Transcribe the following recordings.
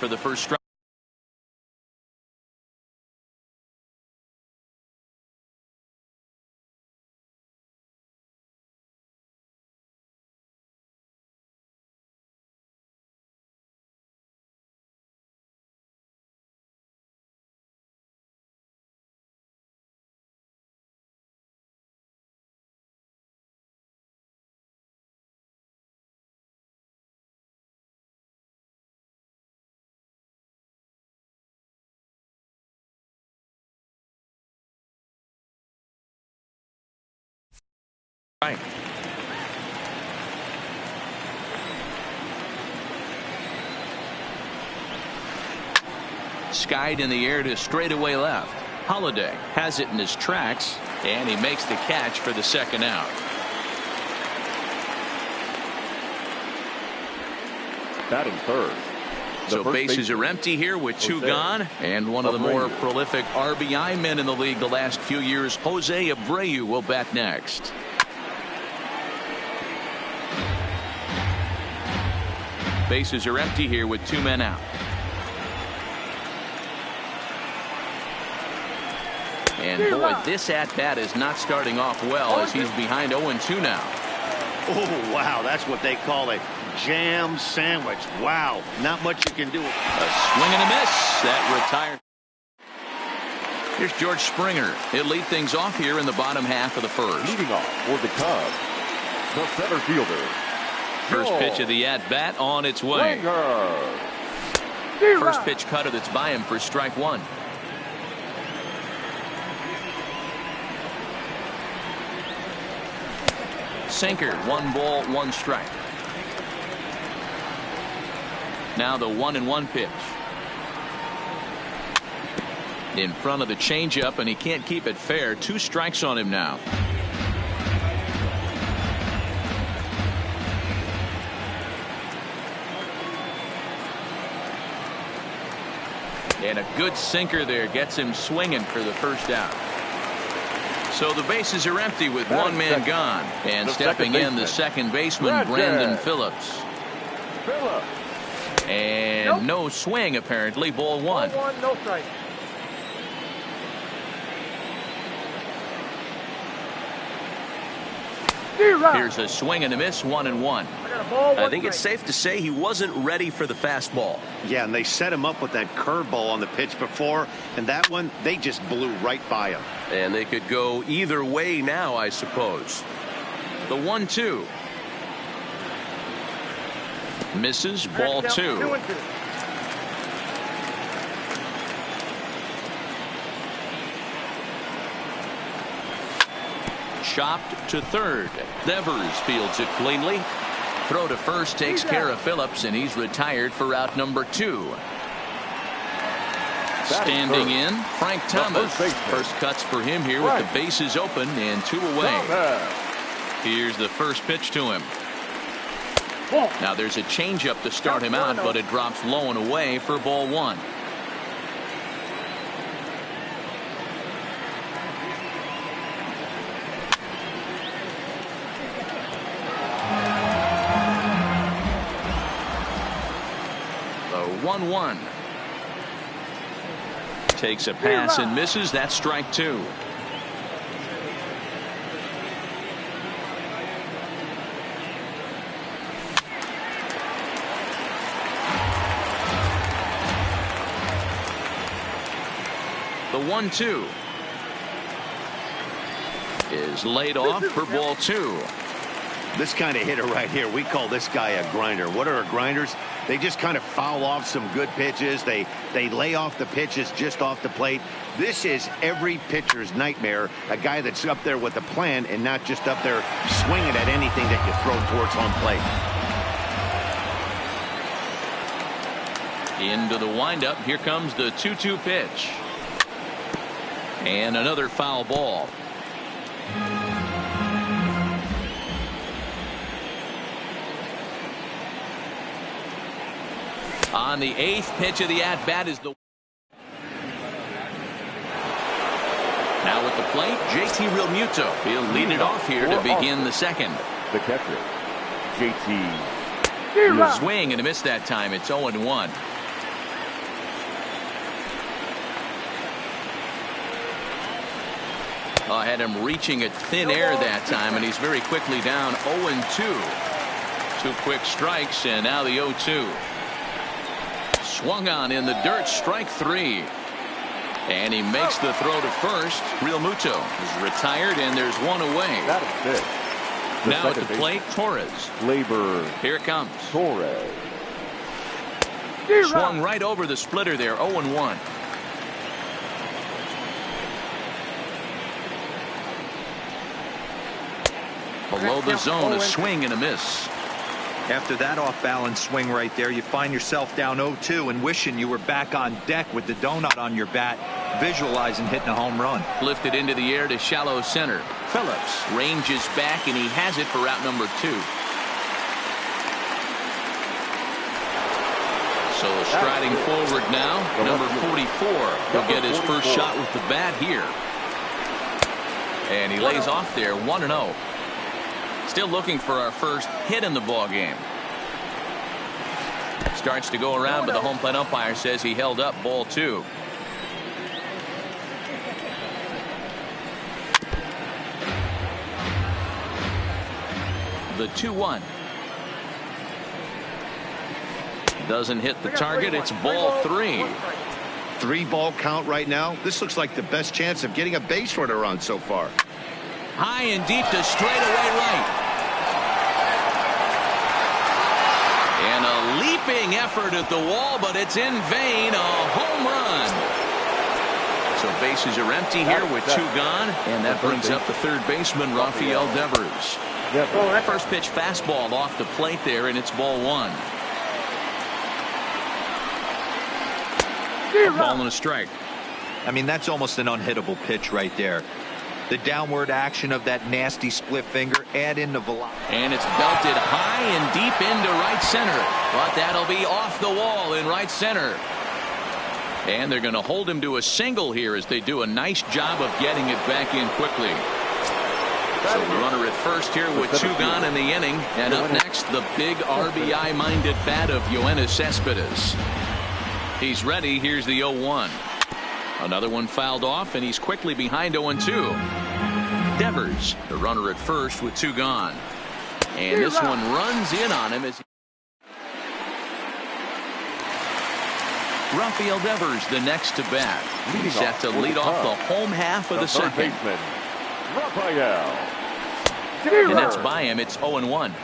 for the first strike. Right. Skied in the air to straightaway left. Holiday has it in his tracks, and he makes the catch for the second out. Batting third. So bases are empty here with two gone, and one of the more prolific RBI men in the league the last few years, Jose Abreu, will bat next. Bases are empty here with two men out. And boy, this at-bat is not starting off well as he's behind 0-2 now. Oh, wow, that's what they call a jam sandwich. Wow, not much you can do. A swing and a miss. That retired. Here's George Springer. He'll lead things off here in the bottom half of the first. Leading off for the Cubs, the center fielder. First pitch of the at-bat on its way. First pitch cutter that's by him for strike one. Sinker, 1 ball, 1 strike. Now the 1-1 pitch. In front of the changeup, and he can't keep it fair. 2 strikes on him now. And a good sinker there gets him swinging for the first out. So the bases are empty with one man gone. And stepping in, the second baseman, Brandon Phillips. And no swing, apparently. Ball one. Ball one, no strike. Here's a swing and a miss, 1-1. I think it's safe to say he wasn't ready for the fastball. Yeah, and they set him up with that curveball on the pitch before, and that one, they just blew right by him. And they could go either way now, I suppose. The 1-2. Misses, ball 2. 2-2. Chopped to third. Devers fields it cleanly. Throw to first takes care of Phillips, and he's retired for out number 2. Standing in, Frank Thomas. First cuts for him here with the bases open and 2 away. Here's the first pitch to him. Now there's a changeup to start him out, but it drops low and away for ball 1. The 1-1. Takes a pass and misses. That's strike 2. The 1-2 is laid off for ball 2. This kind of hitter right here, we call this guy a grinder. What are grinders? They just kind of foul off some good pitches. They lay off the pitches just off the plate. This is every pitcher's nightmare. A guy that's up there with a plan and not just up there swinging at anything that you throw towards home plate. Into the windup. Here comes the 2-2 pitch. And another foul ball. On the 8th pitch of the at-bat is the... Now at the plate, JT Realmuto. He'll lead it off here to begin the second. The catcher, JT. Swing and a miss that time. It's 0-1. Had him reaching at thin air that time, and he's very quickly down 0-2. 2 quick strikes, and now the 0-2. Swung on in the dirt, strike 3. And he makes the throw to first. Real Muto is retired, and there's one away. That is it. Now at the plate, Torres. Labor. Here it comes. Torres. Swung right over the splitter there, 0-1. Below the zone, a swing and a miss. After that off-balance swing right there, you find yourself down 0-2 and wishing you were back on deck with the donut on your bat, visualizing hitting a home run. Lifted into the air to shallow center. Phillips ranges back, and he has it for out number 2. So striding forward now, number 44 will get his first shot with the bat here. And he lays off there, 1-0. Still looking for our first hit in the ball game. Starts to go around, but the home plate umpire says he held up, ball 2. The 2-1. Doesn't hit the target. It's ball 3. 3-ball count right now. This looks like the best chance of getting a base runner on so far. High and deep to straightaway right. And a leaping effort at the wall, but it's in vain. A home run. So bases are empty here with 2 gone, and that brings up the third baseman, Rafael Devers. First pitch fastball off the plate there, and it's ball 1. Ball and a strike. I mean, that's almost an unhittable pitch right there. The downward action of that nasty split finger, add in the velocity. And it's belted high and deep into right center. But that'll be off the wall in right center. And they're going to hold him to a single here as they do a nice job of getting it back in quickly. So the runner at first here with 2 gone in the inning. And up next, the big RBI-minded bat of Yoenis Cespedes. He's ready. Here's the 0-1. Another one fouled off, and he's quickly behind 0-2. Devers, the runner at first with 2 gone. And this one runs in on him as Rafael Devers, the next to bat. He's set to lead off the home half of the second. Rafael. And that's by him. It's 0-1.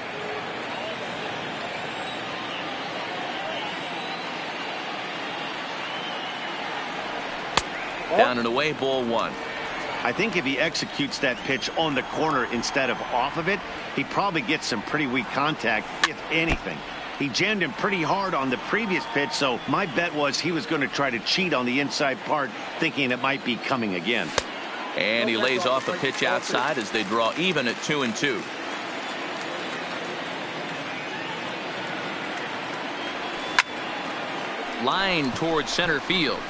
Down and away, ball 1. I think if he executes that pitch on the corner instead of off of it, he probably gets some pretty weak contact, if anything. He jammed him pretty hard on the previous pitch, so my bet was he was going to try to cheat on the inside part, thinking it might be coming again. And he lays off the pitch outside as they draw even at 2-2. Line towards center field.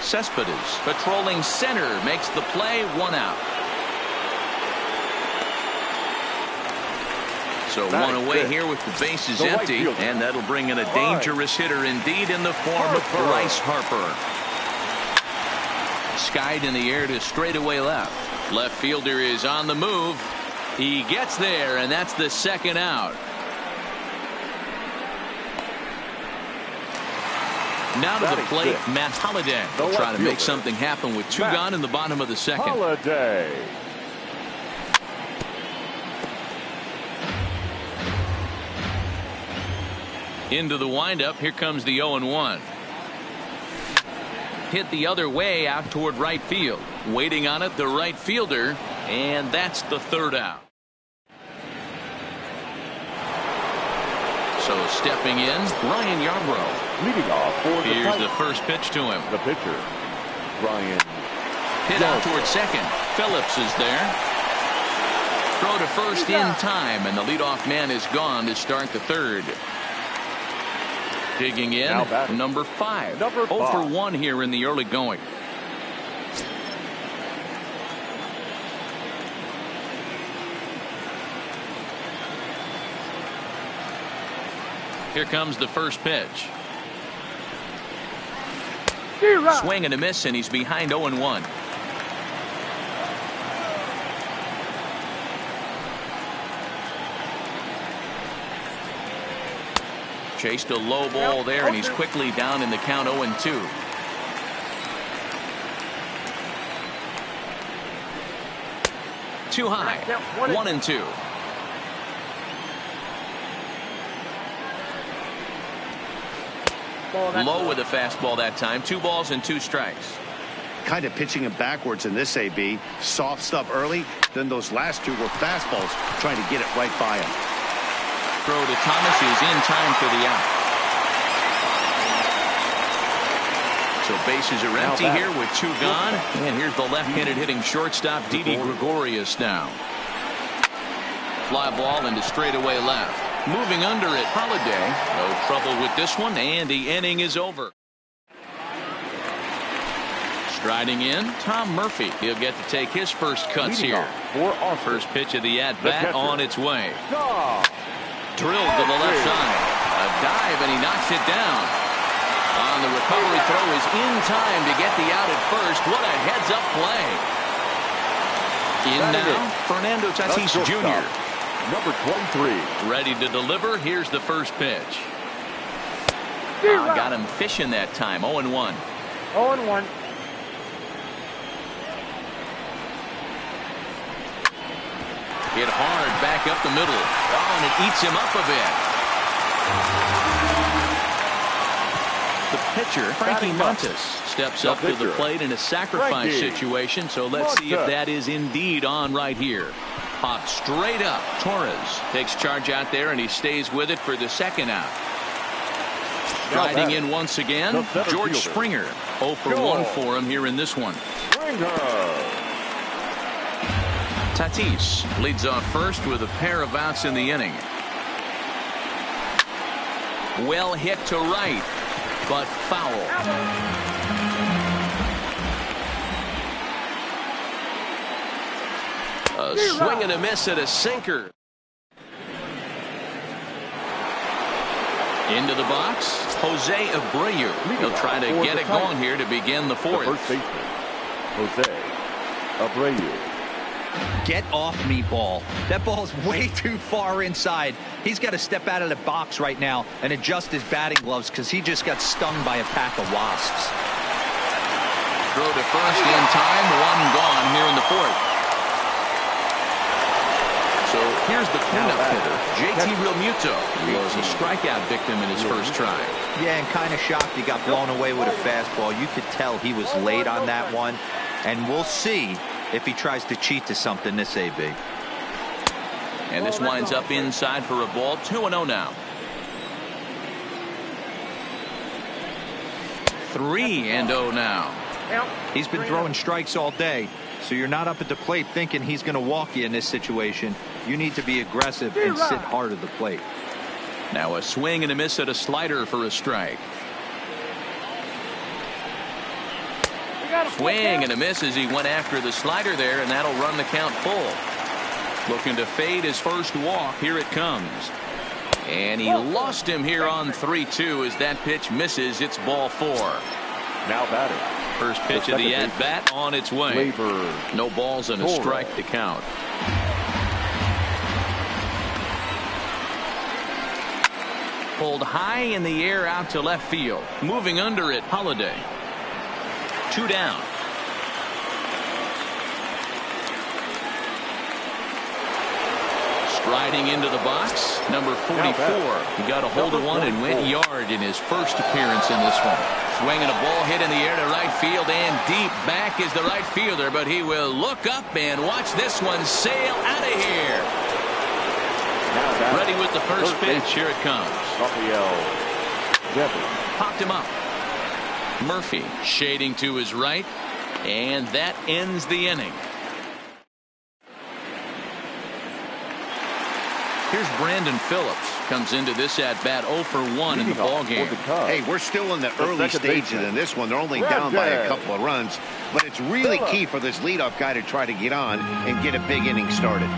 Cespedes patrolling center makes the play, 1 out. So 1 away here with the bases empty, and that'll bring in a dangerous hitter indeed in the form of Bryce Harper. Skied in the air to straightaway left. Left fielder is on the move. He gets there, and that's the 2nd out. Now to the plate, Matt Holliday will try to make something happen with 2 gone in the bottom of the 2nd. Holliday. Into the windup. Here comes the 0-1. Hit the other way out toward right field. Waiting on it, the right fielder, and that's the 3rd out. So stepping in, Ryan Yarbrough. Leading off for Here's the first pitch to him. The pitcher, Ryan. Hit out toward second. Phillips is there. Throw to first in time, and the leadoff man is gone to start the 3rd. Digging in, number 5. 0 for 1 here in the early going. Here comes the first pitch. Swing and a miss, and he's behind 0-1. Chased a low ball there, and he's quickly down in the count 0-2. Too high. 1-2. Low with a fastball that time. 2 balls and 2 strikes. Kind of pitching him backwards in this AB. Soft stuff early, then those last 2 were fastballs, trying to get it right by him. Throw to Thomas is in time for the out. So bases are empty here with 2 gone. And here's the left-handed hitting shortstop, Didi Gregorius now. Fly ball into straightaway left. Moving under it, Holiday. No trouble with this one, and the inning is over. Striding in, Tom Murphy. He'll get to take his first cuts here. First pitch of the at-bat on its way. Drilled to the left side. A dive, and he knocks it down. On the recovery throw is in time to get the out at first. What a heads-up play. In now, Fernando Tatis Jr. Number 23. Ready to deliver. Here's the first pitch. Got him fishing that time. 0-1. 0-1. Hit hard back up the middle. Oh, and it eats him up a bit. The pitcher, Frankie Montas, steps up to the plate in a sacrifice situation. So let's see if that is indeed on right here. Popped straight up. Torres takes charge out there, and he stays with it for the second out. Riding in once again, George Springer. 0 for 1 for him here in this one. Tatis leads off first with a pair of outs in the inning. Well hit to right, but foul. A swing and a miss at a sinker. Into the box, Jose Abreu. He'll try to get it going here to begin the 4th. First baseman, Jose Abreu. Get off me, ball. That ball's way too far inside. He's got to step out of the box right now and adjust his batting gloves because he just got stung by a pack of wasps. Throw to first in time. 1 gone here in the 4th. So here's the cleanup hitter, JT Realmuto. He was a strikeout victim in his first try. Yeah, and kind of shocked he got blown away with a fastball. You could tell he was late on that one. And we'll see if he tries to cheat to something this AB. And this winds up inside for a ball. 2-0 now. 3-0 now. He's been throwing strikes all day, so you're not up at the plate thinking he's going to walk you in this situation. You need to be aggressive and sit hard at the plate. Now a swing and a miss at a slider for a strike. Swing and a miss as he went after the slider there, and that'll run the count full. Looking to fade his first walk. Here it comes. And he lost him here on 3-2 as that pitch misses. It's ball 4. Now batting. First pitch of the at-bat on its way. No balls and a strike to count. Pulled high in the air out to left field. Moving under it, Holiday. 2 down. Striding into the box, number 44. He got a hold of one and went yard in his first appearance in this one. Swinging a ball hit in the air to right field, and deep back is the right fielder, but he will look up and watch this one sail out of here. Ready with the first pitch. Here it comes. Popped him up. Murphy shading to his right, and that ends the inning. Here's Brandon Phillips. Comes into this at-bat 0 for 1 in the ballgame. Hey, we're still in the early stages in this one. They're only down by a couple of runs, but it's really key for this leadoff guy to try to get on and get a big inning started.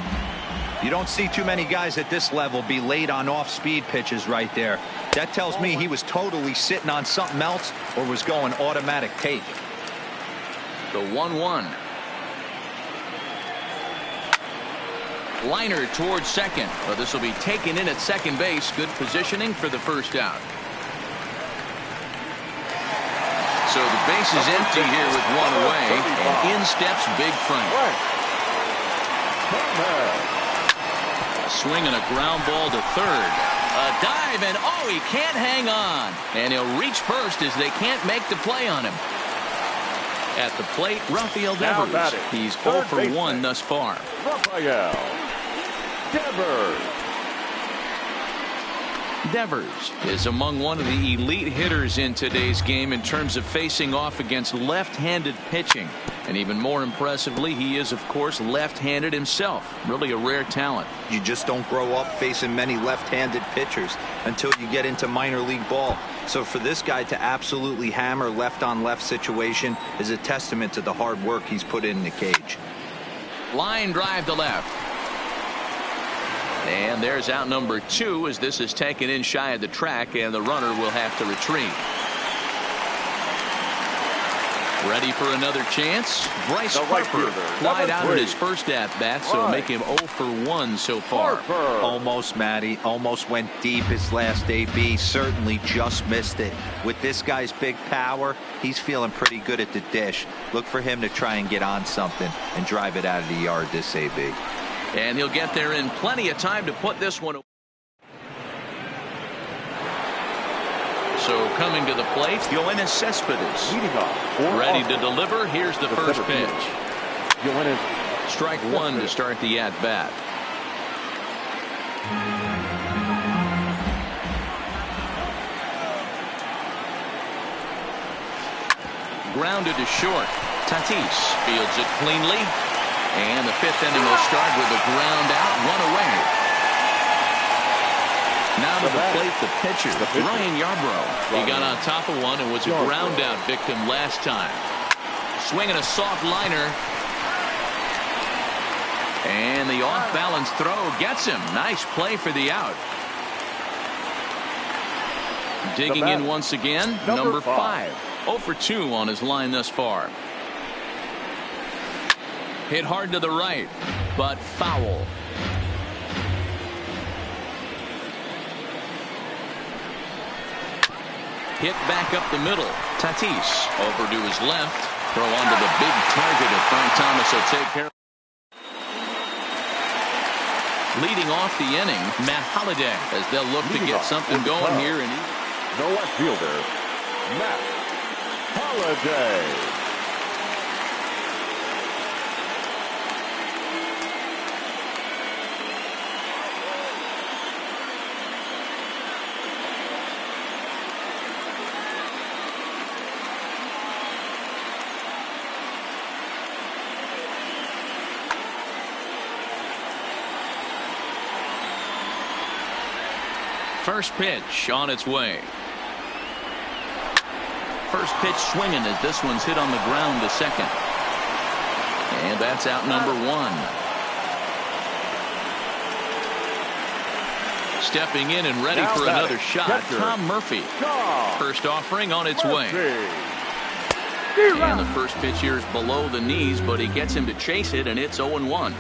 You don't see too many guys at this level be late on off-speed pitches right there. That tells me he was totally sitting on something else or was going automatic take. The 1-1. Liner towards second, but this will be taken in at second base. Good positioning for the first out. So the base is empty here with one away, and in steps Big Frank. A swing and a ground ball to third. A dive, and oh, he can't hang on. And he'll reach first as they can't make the play on him. At the plate, Rafael Devers. He's 0 for 1 thus far. Rafael Devers is among one of the elite hitters in today's game in terms of facing off against left-handed pitching. And even more impressively, he is, of course, left-handed himself. Really a rare talent. You just don't grow up facing many left-handed pitchers until you get into minor league ball. So for this guy to absolutely hammer left-on-left situation is a testament to the hard work he's put in the cage. Line drive to left. And there's out number 2 as this is taken in shy of the track, and the runner will have to retreat. Ready for another chance? Bryce Harper flied out in his first at-bat, so make him 0 for 1 so far. Almost, Matty. Almost went deep his last AB. Certainly just missed it. With this guy's big power, he's feeling pretty good at the dish. Look for him to try and get on something and drive it out of the yard this AB. And he'll get there in plenty of time to put this one away. So coming to the plate, Yoenis Cespedes. Ready to deliver. Here's the first pitch. Strike 1 to start the at-bat. Grounded to short. Tatis fields it cleanly. And the 5th inning will start with a ground out, 1 away. Now to the plate, the pitcher, Ryan Yarbrough. He got on top of one and was a ground out victim last time. Swinging a soft liner. And the off-balance throw gets him. Nice play for the out. Digging in once again, number 5. 0 for 2 on his line thus far. Hit hard to the right, but foul. Hit back up the middle. Tatis over to his left. Throw onto the big target of Frank Thomas will take care. Leading off the inning, Matt Holliday, as they'll look to get something going here. And the left fielder, Matt Holliday. First pitch on its way. First pitch swinging as this one's hit on the ground to second. And that's out number 1. Stepping in and ready for another shot, Tom Murphy. First offering on its way. And the first pitch here is below the knees, but he gets him to chase it, and it's 0-1.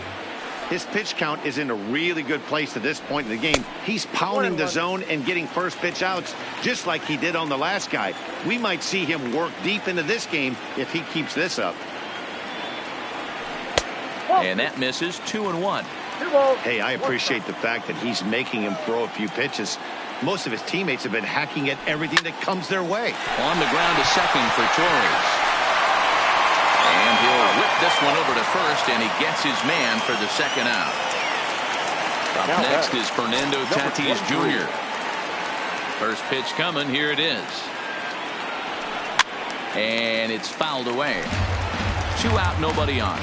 His pitch count is in a really good place at this point in the game. He's pounding the zone and getting first pitch outs just like he did on the last guy. We might see him work deep into this game if he keeps this up. And that misses. 2-1. Hey, I appreciate the fact that he's making him throw a few pitches. Most of his teammates have been hacking at everything that comes their way. On the ground to second for Torres. And he'll whip this one over to first, and he gets his man for the second out. Up next is Fernando Tatis Jr. First pitch coming. Here it is. And it's fouled away. 2 out, nobody on.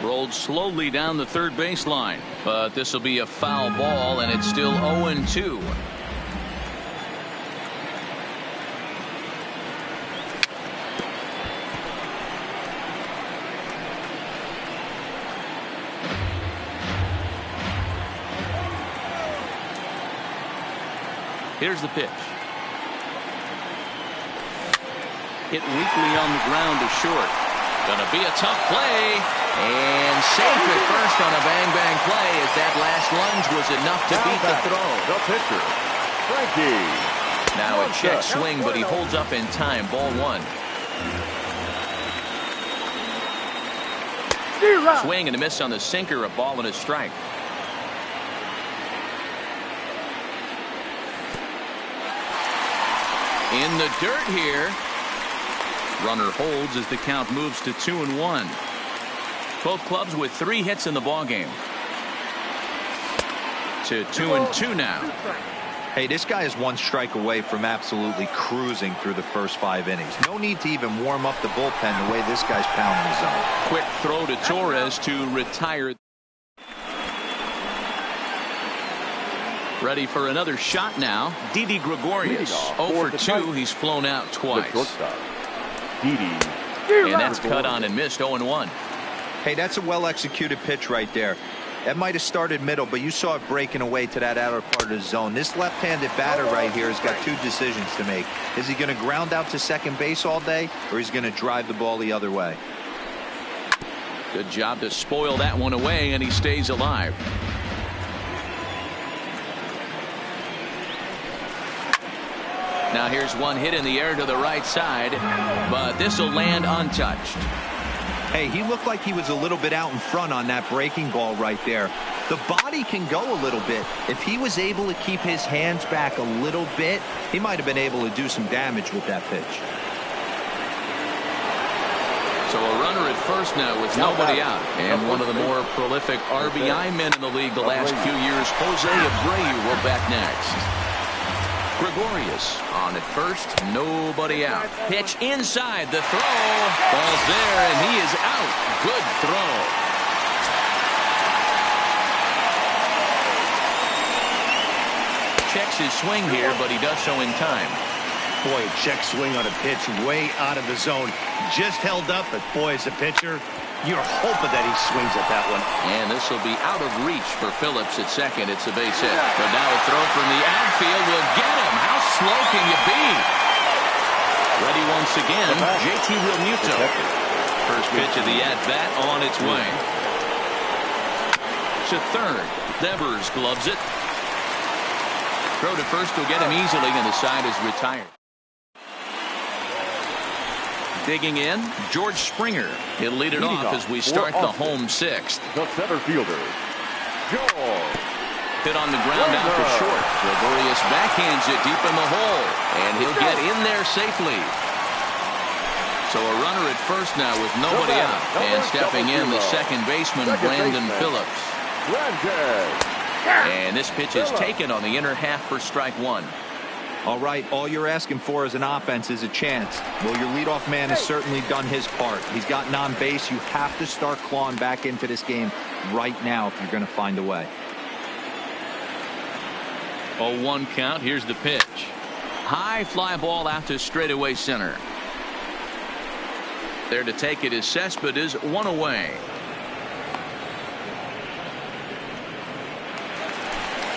Rolled slowly down the third baseline, but this will be a foul ball, and it's still 0-2. Here's the pitch. Hit weakly on the ground to short. Gonna be a tough play. And safe at first on a bang-bang play as that last lunge was enough to beat the throw. The pitcher, Frankie. Now a check swing, but he holds up in time. Ball one. Swing and a miss on the sinker. A ball and a strike. In the dirt here. Runner holds as the count moves to 2-1. Both clubs with 3 hits in the ballgame. To 2-2 now. Hey, this guy is 1 strike away from absolutely cruising through the first 5 innings. No need to even warm up the bullpen the way this guy's pounding the zone. Quick throw to Torres to retire. Ready for another shot now. Didi Gregorius. 0 for 2. He's flown out twice. And that's cut on and missed. 0-1. Hey, that's a well-executed pitch right there. That might have started middle, but you saw it breaking away to that outer part of the zone. This left-handed batter right here has got 2 decisions to make. Is he going to ground out to second base all day, or is he going to drive the ball the other way? Good job to spoil that one away, and he stays alive. Now here's one hit in the air to the right side, but this will land untouched. Hey, he looked like he was a little bit out in front on that breaking ball right there. The body can go a little bit. If he was able to keep his hands back a little bit, he might have been able to do some damage with that pitch. So a runner at first now with nobody out. And one of the more prolific RBI men in the league the last few years, Jose Abreu, will bat next. Gregorius on at first, nobody out. Pitch inside, the throw. Ball's there, and he is out. Good throw. Checks his swing here, but he does so in time. Boy, a check swing on a pitch way out of the zone. Just held up, but boy, as a pitcher, you're hoping that he swings at that one. And this will be out of reach for Phillips at second. It's a base hit. But now a throw from the outfield will get him. How slow can you be? Ready once again, JT Realmuto. First pitch of the at-bat on its way. To third. Devers gloves it. Throw to first will get him easily, and the side is retired. Digging in, George Springer. He'll lead it off as we start the home 6th. The center fielder, George. Hit on the ground out for short. Gregorius backhands it deep in the hole, and he'll get in there safely. So a runner at first now with nobody out, and stepping in the second baseman, Brandon Phillips. And this pitch is taken on the inner half for strike 1. All right, all you're asking for as an offense is a chance. Well, your leadoff man has certainly done his part. He's gotten on base. You have to start clawing back into this game right now if you're going to find a way. 0-1 count. Here's the pitch. High fly ball out to straightaway center. There to take it is Cespedes, 1 away.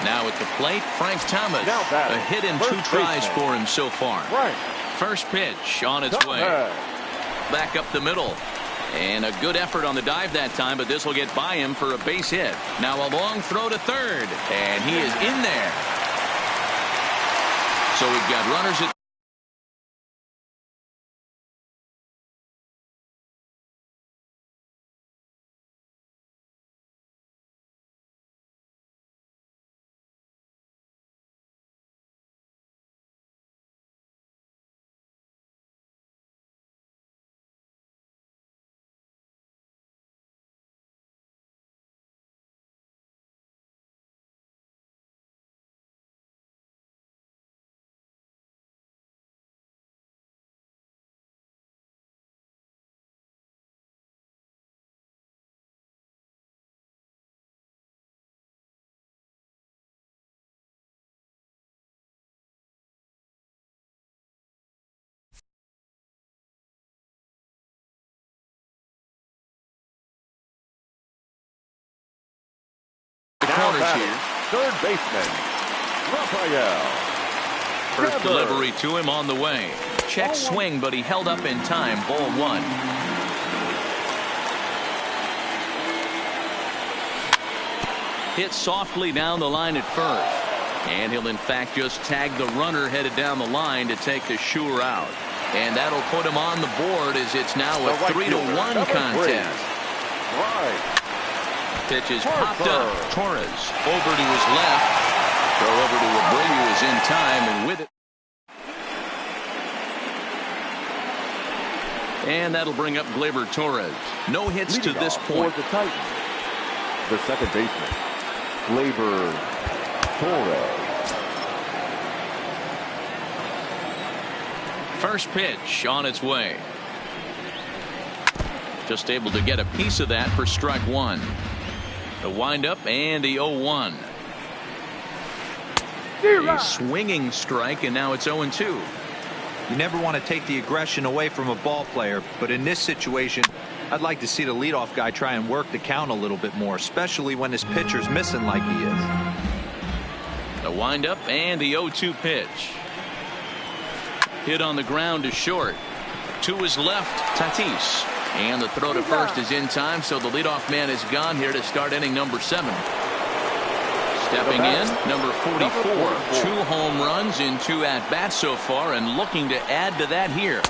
Now at the plate, Frank Thomas. A hit in 2 tries for him so far. First pitch on its way. Back up the middle. And a good effort on the dive that time, but this will get by him for a base hit. Now a long throw to third. And he is in there. So we've got runners at the corners here. Third baseman, Rafael. First delivery to him on the way. Check swing, but he held up in time. Ball one. Hit softly down the line at first. And he'll in fact just tag the runner headed down the line to take the sure out. And that'll put him on the board as it's now a 3-1 contest. Pitch is popped up. Torres over to his left. Throw over to Abreu is in time, and with it. And that'll bring up Gleyber Torres. No hits to this point. For the Titans, the second baseman, Gleyber Torres. First pitch on its way. Just able to get a piece of that for strike one. The windup and the 0-1. A swinging strike, and now it's 0-2. You never want to take the aggression away from a ball player, but in this situation, I'd like to see the leadoff guy try and work the count a little bit more, especially when his pitcher's missing like he is. The windup and the 0-2 pitch. Hit on the ground to short. To his left, Tatis. And the throw to first is in time, so the leadoff man is gone here to start inning number 7. Stepping in, number 44. 2 home runs in 2 at-bats so far, and looking to add to that here.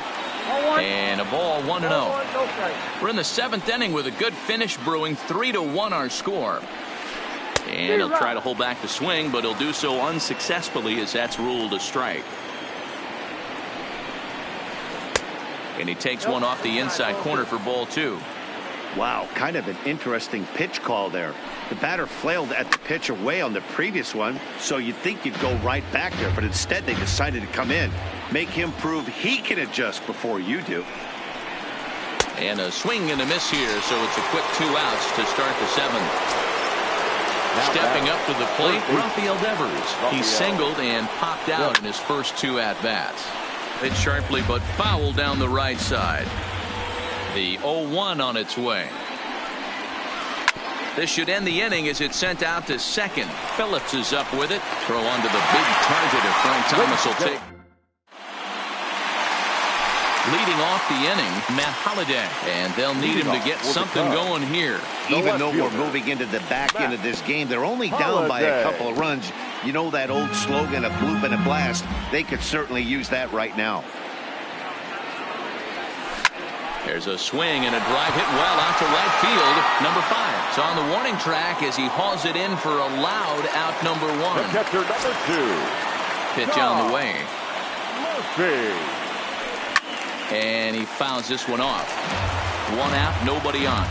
And a ball, 1-0. We're in the 7th inning with a good finish brewing. 3-1 our score. And he'll try to hold back the swing, but he'll do so unsuccessfully as that's ruled a strike. And he takes one off the inside corner for ball 2. Wow, kind of an interesting pitch call there. The batter flailed at the pitch away on the previous one, so you'd think you'd go right back there, but instead they decided to come in. Make him prove he can adjust before you do. And a swing and a miss here, so it's a quick 2 outs to start the 7th. Stepping up to the plate, Rafael Devers. He singled and popped out in his first 2 at-bats. Hit sharply but foul down the right side. The 0-1 on its way. This should end the inning as it's sent out to second. Phillips is up with it. Throw onto the big target if Frank Thomas will take. Leading off the inning, Matt Holliday. And they'll need him to get something going here. Even though we're moving into the back end of this game, they're only down by a couple of runs. You know that old slogan, a bloop and a blast. They could certainly use that right now. There's a swing and a drive hit well out to right field. Number 5 is on the warning track as he hauls it in for a loud out number 1. Catcher number 2. Pitch on the way. Murphy. And he fouls this one off. 1 out, nobody on.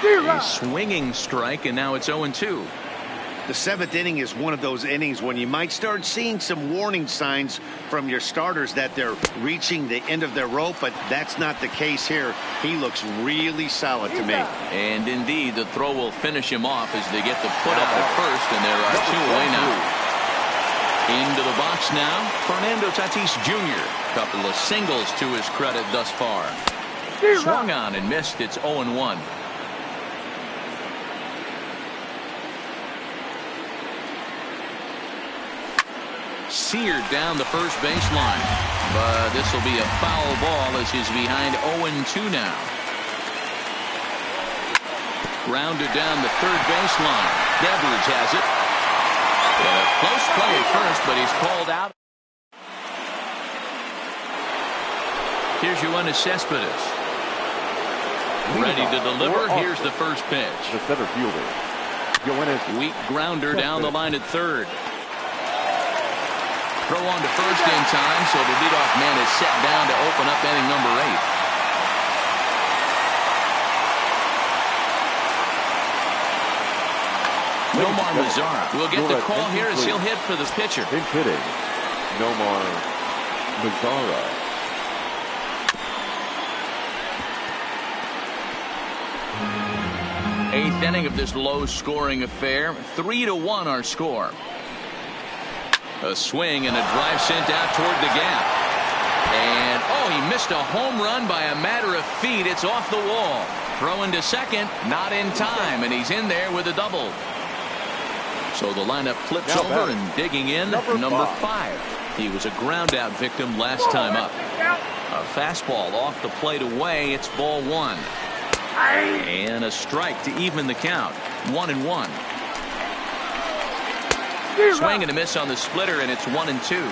A swinging strike, and now it's 0-2. The 7th inning is one of those innings when you might start seeing some warning signs from your starters that they're reaching the end of their rope, but that's not the case here. He looks really solid to me. And indeed, the throw will finish him off as they get the put up at first, and there are 2 away now. Into the box now, Fernando Tatis Jr. Couple of singles to his credit thus far. Swung on and missed. It's 0-1. Seared down the first baseline, but this will be a foul ball as he's behind 0-2 now. Grounded down the third baseline. Devers has it. And a close play at first, but he's called out. Here's Yoenis Cespedes. Ready to deliver. Here's the first pitch. The center fielder, Yoenis. Weak grounder down the line at third. Throw on to first in time, so the leadoff man is set down to open up inning number 8. Nomar Mazara will get the call here as he'll hit for the pitcher. In hitting, Nomar Mazara. Eighth inning of this low-scoring affair. 3-1 our score. A swing and a drive sent out toward the gap. And, he missed a home run by a matter of feet. It's off the wall. Throwing to second, not in time, and he's in there with a double. So the lineup flips over and digging in, number 5. He was a ground out victim last time up. A fastball off the plate away. It's ball 1. And a strike to even the count. 1-1. Swing and a miss on the splitter, and it's 1-2.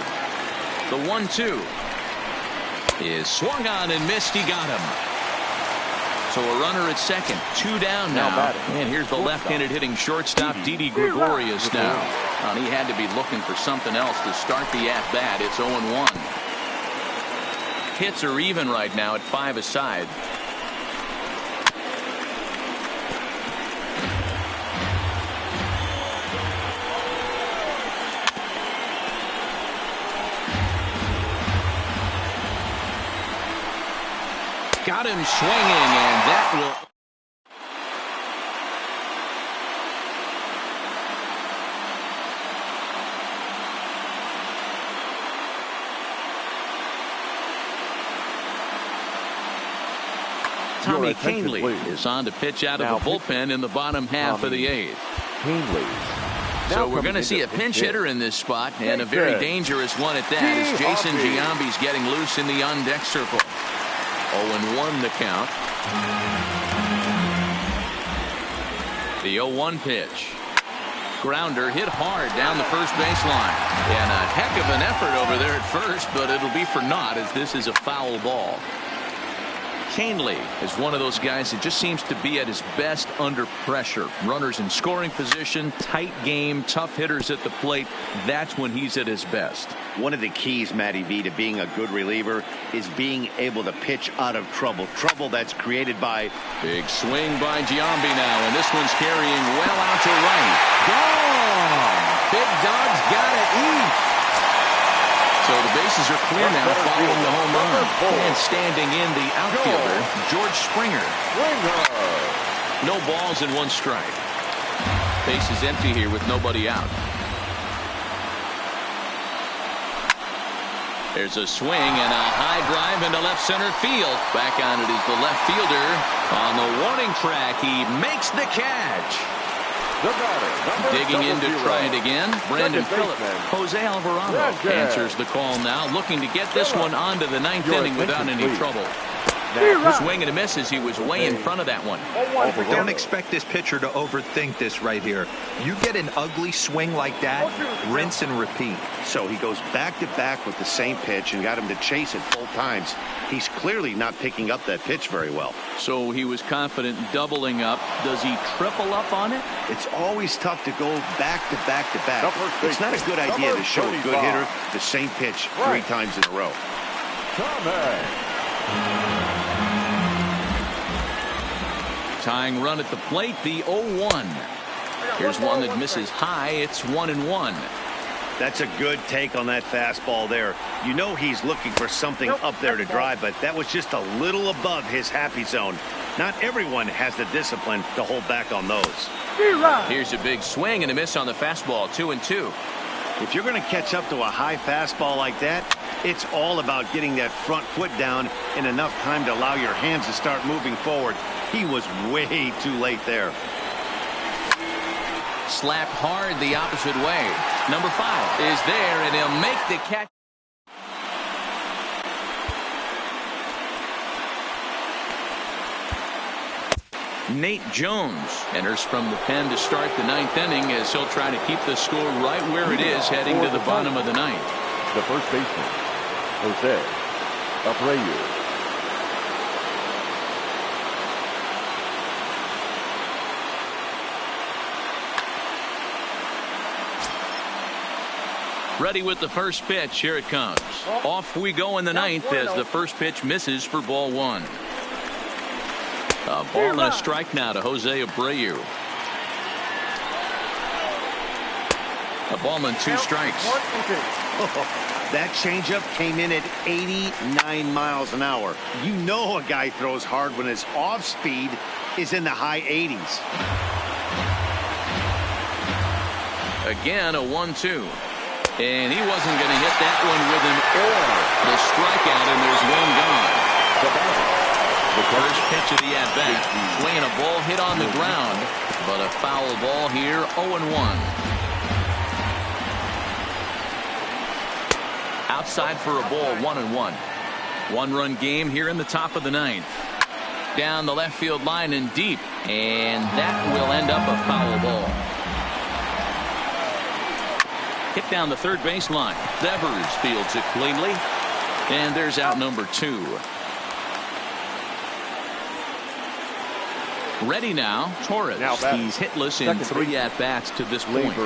The 1-2 is swung on and missed. He got him. So a runner at second, 2 down now. And here's the left-handed hitting shortstop, Didi Gregorius now. And he had to be looking for something else to start the at-bat. It's 0-1. Hits are even right now at 5 aside. Got him swinging, and that will. Tommy Canley is on to pitch out of the bullpen in the bottom half of the 8th. So we're going to see a pinch hitter in this spot, and a very dangerous one at that, as Jason Giambi's getting loose in the on-deck circle. 0-1 the count. The 0-1 pitch. Grounder hit hard down the first baseline. And a heck of an effort over there at first, but it'll be for naught, as this is a foul ball. Canley is one of those guys that just seems to be at his best under pressure. Runners in scoring position, tight game, tough hitters at the plate. That's when he's at his best. One of the keys, Matty V, to being a good reliever is being able to pitch out of trouble. Trouble that's created by. Big swing by Giambi now, and this one's carrying well out to right. Gone! Big Dog's got to eat. So the bases are clear now following the home run. And standing in the outfielder, George Springer. No balls and 1 strike. Base is empty here with nobody out. There's a swing and a high drive into left center field. Back on it is the left fielder. On the warning track, he makes the catch. Digging in to try it again, Brandon Phillips. Jose Alvarado answers the call now, looking to get this one onto the 9th inning without any trouble. Swing and a miss as he was way in front of that one. Don't expect this pitcher to overthink this right here. You get an ugly swing like that, rinse and repeat. So he goes back to back with the same pitch and got him to chase it both times. He's clearly not picking up that pitch very well. So he was confident doubling up. Does he triple up on it? It's always tough to go back to back to back. It's not a good idea to show a good hitter the same pitch 3 times in a row. Tying run at the plate, the 0-1. Here's one that misses high. It's 1-1. That's a good take on that fastball there. You know he's looking for something up there to drive, but that was just a little above his happy zone. Not everyone has the discipline to hold back on those. Here's a big swing and a miss on the fastball. 2-2. If you're going to catch up to a high fastball like that, it's all about getting that front foot down in enough time to allow your hands to start moving forward. He was way too late there. Slapped hard the opposite way. Number 5 is there, and he'll make the catch. Nate Jones enters from the pen to start the 9th inning, as he'll try to keep the score right where it is heading to the bottom of the 9th. The first baseman, Jose Abreu. Ready with the first pitch. Here it comes. Off we go in the 9th as the first pitch misses for ball 1. A ball and a strike now to Jose Abreu. A ball and 2 strikes. That changeup came in at 89 miles an hour. You know a guy throws hard when his off speed is in the high 80s. Again, a 1-2. And he wasn't going to hit that one with an or. The strikeout, and there's one gone. The first pitch of the at-bat. Swinging a ball hit on the ground, but a foul ball here, 0-1. Outside for a ball, 1-1. One-run game here in the top of the ninth. Down the left field line and deep, and that will end up a foul ball. Hit down the third baseline. Devers fields it cleanly, and there's out number 2. Ready now, Torres. He's hitless in 3 at-bats to this point.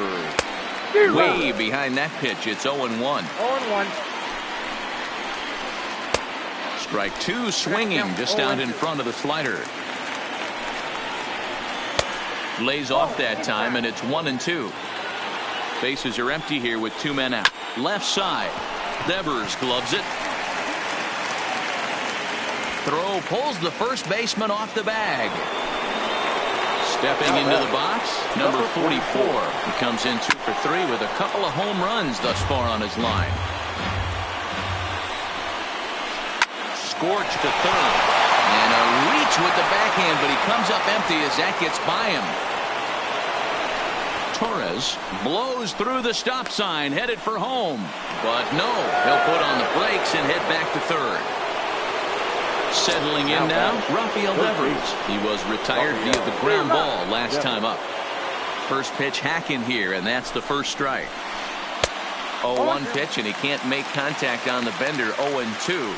Way behind that pitch. It's 0-1. 0-1. Strike 2 swinging just out in front of the slider. Lays off that time, and it's 1-2. Bases are empty here with 2 men out. Left side. Devers gloves it. Throw pulls the first baseman off the bag. Stepping into the box, number 44. He comes in 2 for 3 with a couple of home runs thus far on his line. Scorched to third. And a reach with the backhand, but he comes up empty as that gets by him. Torres blows through the stop sign, headed for home. But no, he'll put on the brakes and head back to third. Settling in now, Rafael Devers. He was retired via the ground ball last time up. First pitch hacking here, and that's the first strike. 0-1 pitch, and he can't make contact on the bender. 0-2.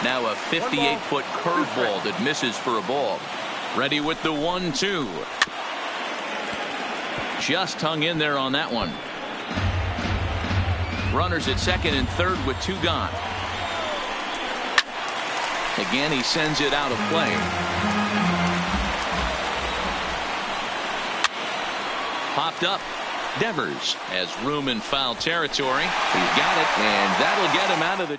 Now a 58-foot curveball that misses for a ball. Ready with the 1-2. Just hung in there on that one. Runners at second and third with 2 gone. Again, he sends it out of play. Popped up. Devers has room in foul territory. He's got it, and that'll get him out of the...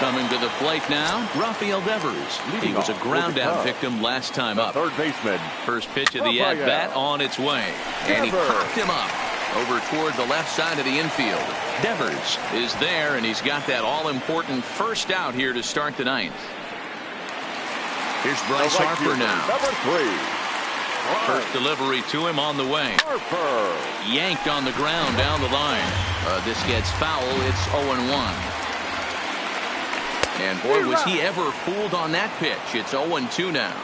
Coming to the plate now, Rafael Devers. He was a ground-out victim last time up. Third baseman. First pitch of the at-bat on its way. And he popped him up over toward the left side of the infield. Devers is there, and he's got that all-important first out here to start the ninth. Here's Bryce Harper now. Number 3. First delivery to him on the way. Harper. Yanked on the ground down the line. This gets foul. It's 0-1. And boy, was he ever fooled on that pitch. It's 0-2 now.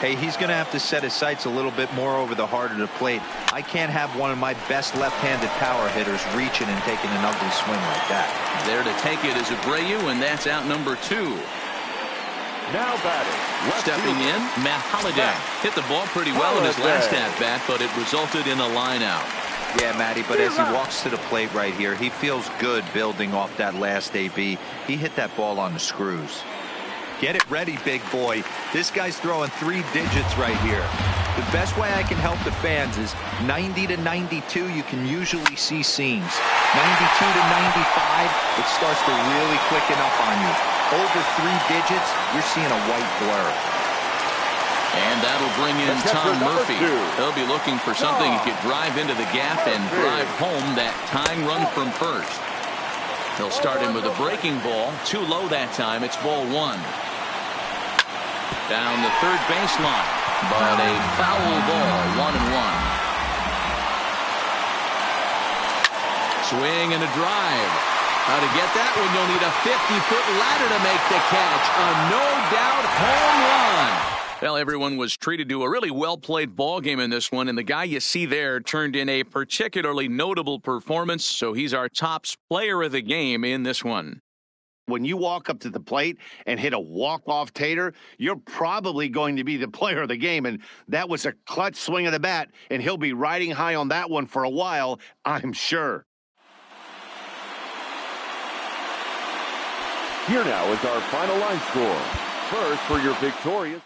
Hey, he's going to have to set his sights a little bit more over the heart of the plate. I can't have one of my best left-handed power hitters reaching and taking an ugly swing like that. There to take it is Abreu, and that's out number 2. Now batting. Stepping in, Matt Holliday. Hit the ball pretty well in his last at-bat, but it resulted in a line out. Yeah, Matty, but as he walks to the plate right here, he feels good building off that last AB. He hit that ball on the screws. Get it ready, big boy. This guy's throwing 3 digits right here. The best way I can help the fans is 90 to 92, you can usually see seams. 92 to 95, it starts to really quicken up on you. Over 3 digits, you're seeing a white blur. And that'll bring in Tom Murphy. He'll be looking for something he could drive into the gap and drive home that tying run from first. He'll start him with a breaking ball. Too low that time. It's ball 1. Down the third baseline. But a foul ball. 1-1. Swing and a drive. How to get that one? You'll need a 50-foot ladder to make the catch. A no-doubt home run. Well, everyone was treated to a really well-played ball game in this one, and the guy you see there turned in a particularly notable performance, so he's our top player of the game in this one. When you walk up to the plate and hit a walk-off tater, you're probably going to be the player of the game, and that was a clutch swing of the bat, and he'll be riding high on that one for a while, I'm sure. Here now is our final line score. First, for your victorious...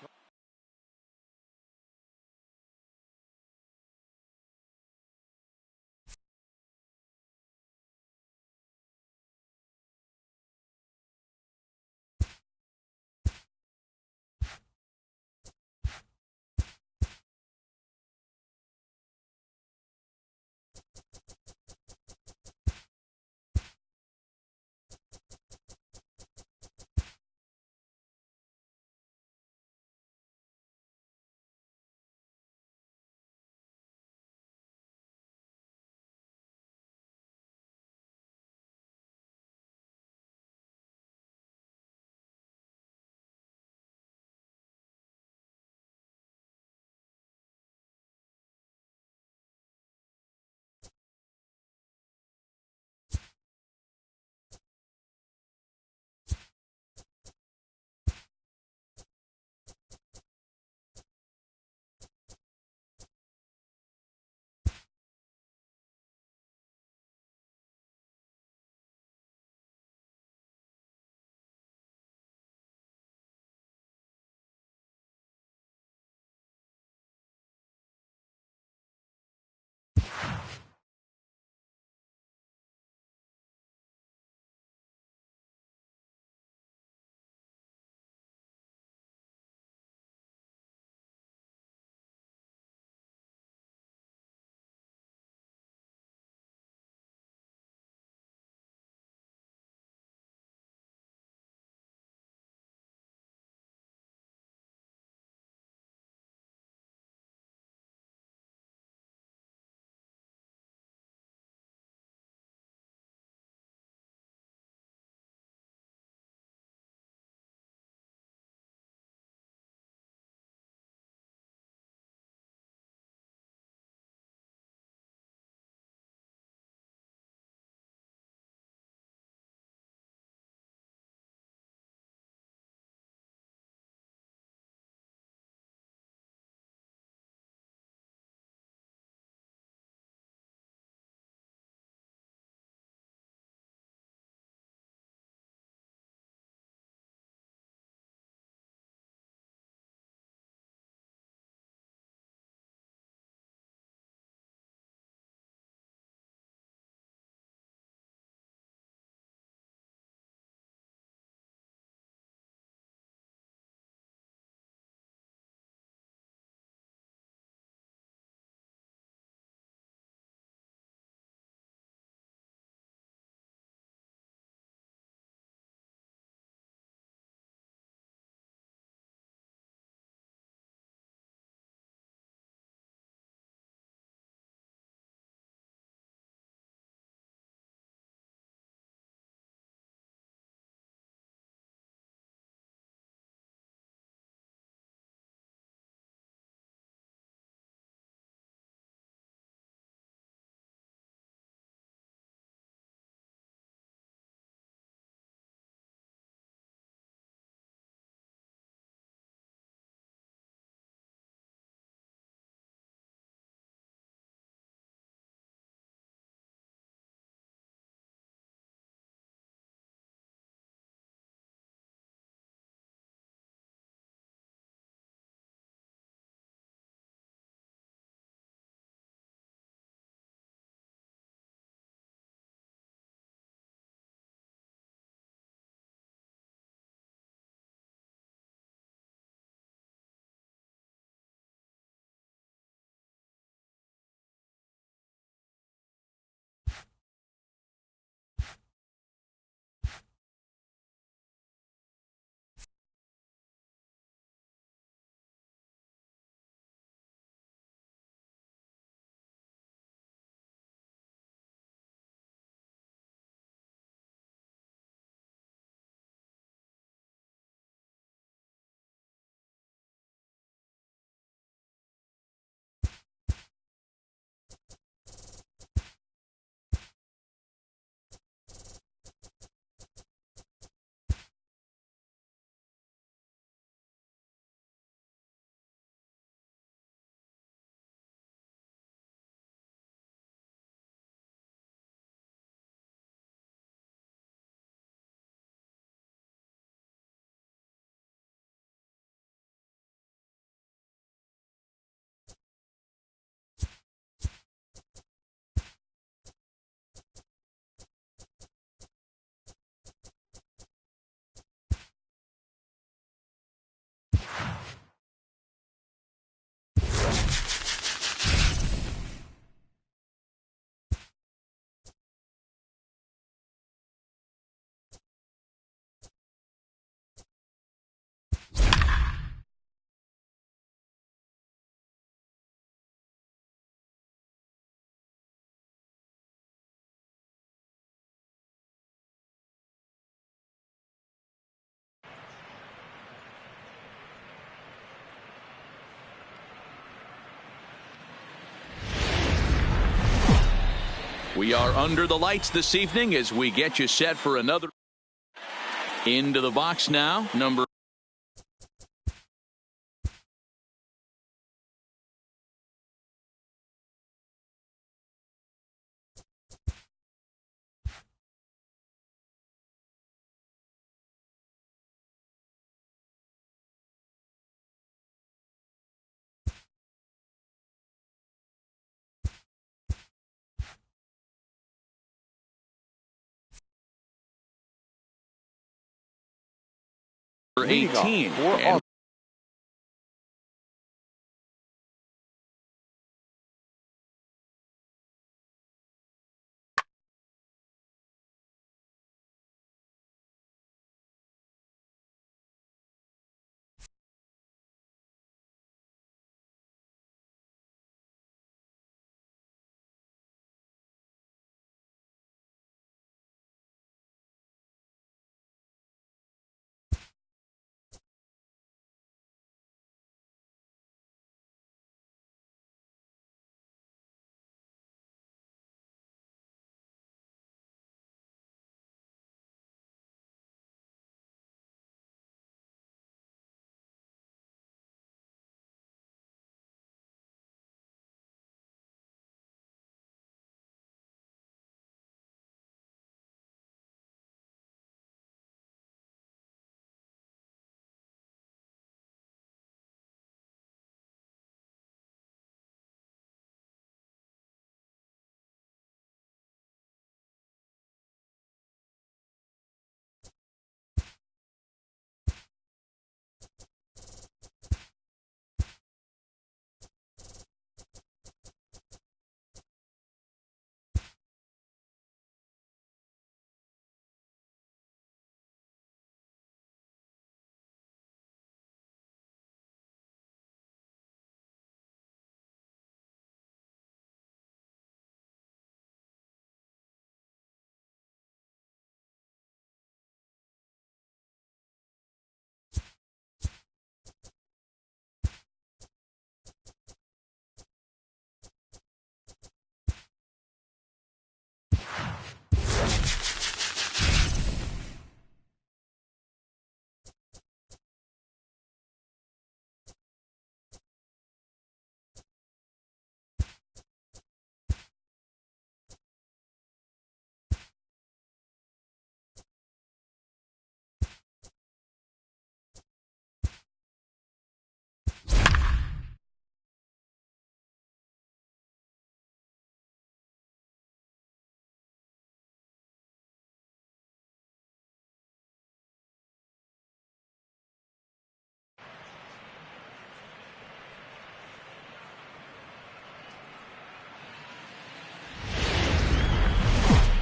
We are under the lights this evening as we get you set for another. Into the box now, number 18. And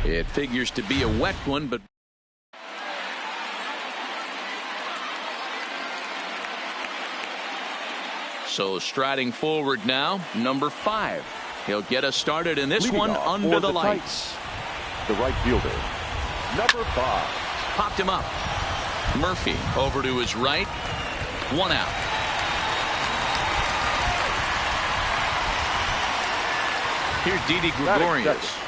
it figures to be a wet one, but so striding forward now, number 5. He'll get us started in this one under the lights. The right fielder, number 5. Popped him up. Murphy over to his right. 1 out. Here's Didi Gregorius.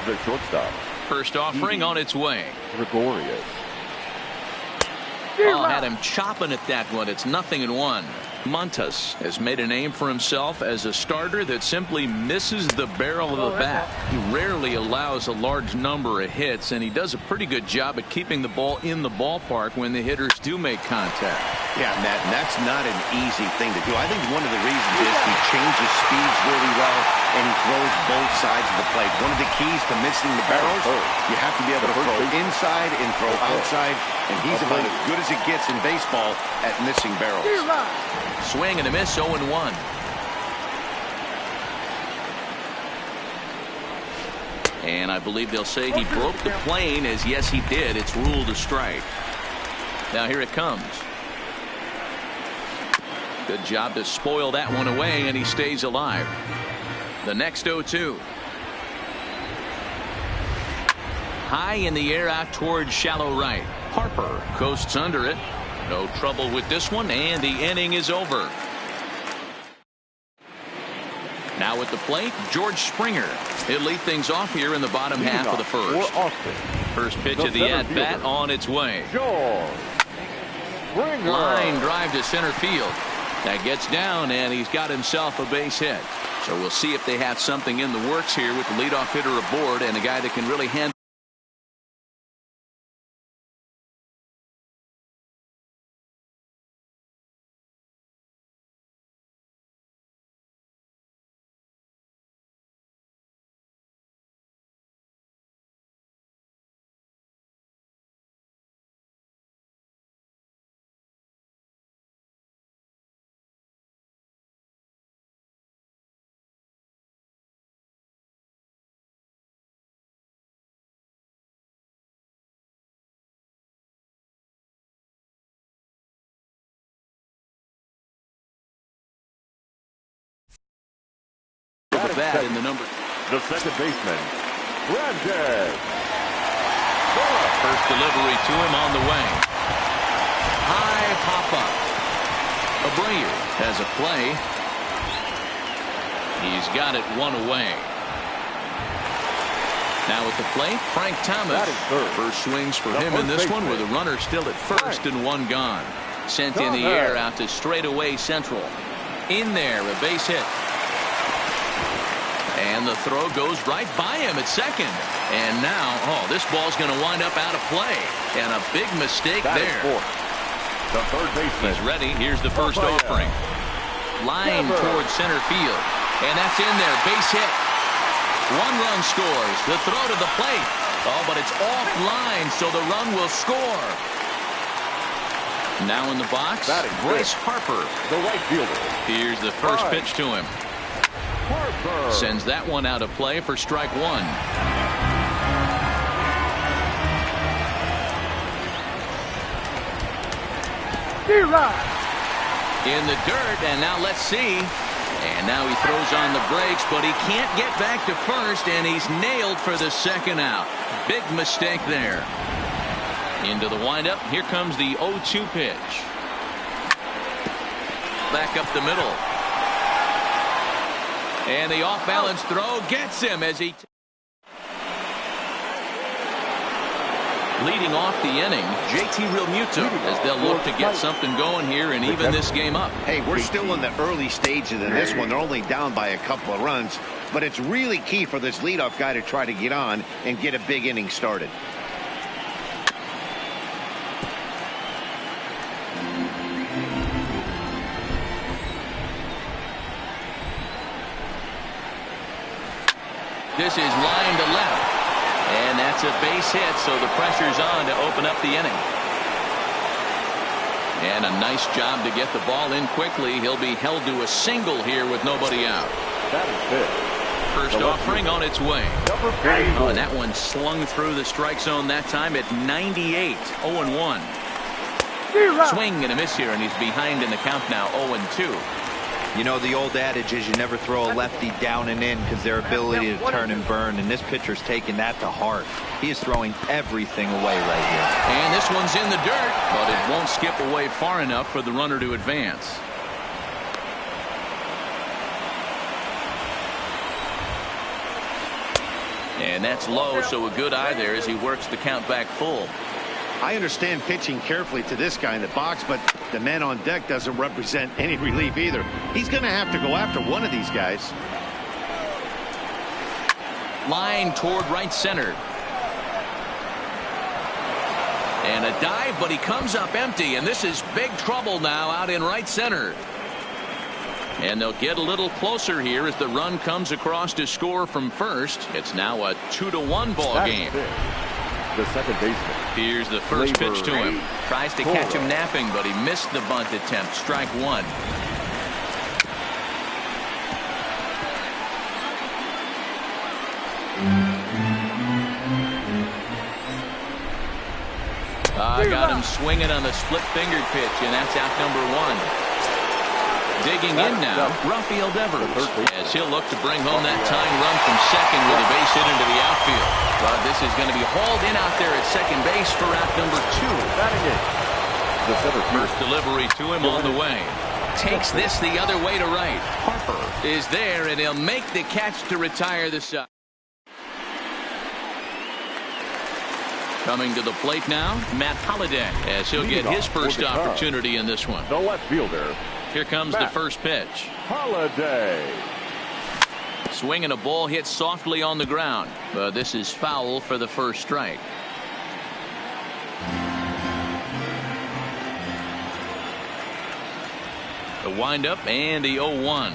The shortstop. First offering on its way. Gregorius. Oh, had him chopping at that one. It's 0-1. Montas has made a name for himself as a starter that simply misses the barrel of the bat. He rarely allows a large number of hits, and he does a pretty good job at keeping the ball in the ballpark when the hitters do make contact. Yeah, Matt, and that's not an easy thing to do. I think one of the reasons is he changes speeds really well, and he throws both sides of the plate. One of the keys to missing the barrels, you have to be able to throw inside and throw outside, and he's about as good as it gets in baseball at missing barrels. Swing and a miss, 0-1. And I believe they'll say he broke the plane, as yes he did. It's ruled a strike. Now here it comes. Good job to spoil that one away, and he stays alive. The next 0-2. High in the air out towards shallow right. Harper coasts under it. No trouble with this one, and the inning is over. Now at the plate, George Springer. He'll lead things off here in the bottom half of the first. First pitch of the at-bat on its way. Line drive to center field. That gets down, and he's got himself a base hit. So we'll see if they have something in the works here with the leadoff hitter aboard and a guy that can really handle the bat in the number. The second baseman, Brandon. First delivery to him on the way. High pop-up. Abreu has a play. He's got it one away. Now at the plate, Frank Thomas. First swings for him in this one with a runner still at first and one gone. Sent in the air out to straightaway central. In there, a base hit. And the throw goes right by him at second. And now, this ball's going to wind up out of play. And a big mistake there. The third baseman. He's ready. Here's the first offering. Line towards center field. And that's in there. Base hit. One run scores. The throw to the plate. But it's offline, so the run will score. Now in the box, Bryce Harper. The right fielder. Here's the first pitch to him. Sends that one out of play for strike one. In the dirt, and now let's see. And now he throws on the brakes, but he can't get back to first, and he's nailed for the second out. Big mistake there. Into the windup. Here comes the 0-2 pitch. Back up the middle. And the off-balance throw gets him as he... Leading off the inning, JT Realmuto, as they'll look to get something going here and even this game up. Hey, we're still in the early stages of this one. They're only down by a couple of runs, but it's really key for this leadoff guy to try to get on and get a big inning started. This is line to left. And that's a base hit, so the pressure's on to open up the inning. And a nice job to get the ball in quickly. He'll be held to a single here with nobody out. That is it. First offering on its way. And that one slung through the strike zone that time at 98. 0-1. Swing and a miss here, and he's behind in the count now. 0-2. You know, the old adage is you never throw a lefty down and in because their ability to turn and burn, and this pitcher's taking that to heart. He is throwing everything away right here. And this one's in the dirt, but it won't skip away far enough for the runner to advance. And that's low, so a good eye there as he works the count back full. I understand pitching carefully to this guy in the box, but the man on deck doesn't represent any relief either. He's going to have to go after one of these guys. Line toward right center. And a dive, but he comes up empty, and this is big trouble now out in right center. And they'll get a little closer here as the run comes across to score from first. It's now a 2-1 ball game. The second baseman. Here's the first pitch to him. Tries to catch him napping, but he missed the bunt attempt. Strike one. Got him swinging on the split-fingered pitch, and that's out number one. Digging in now, Rafael Devers, as he'll look to bring home that tying run from second with a base hit into the outfield. But this is going to be hauled in out there at second base for out number two. The First delivery to him on the way. takes this the other way to right. Harper is there, and he'll make the catch to retire the side. Coming to the plate now, Matt Holliday, as he'll get his first opportunity in this one. The left fielder. Here comes the first pitch. Holliday. Swinging a ball hit softly on the ground, but this is foul for the first strike. The windup and the 0-1.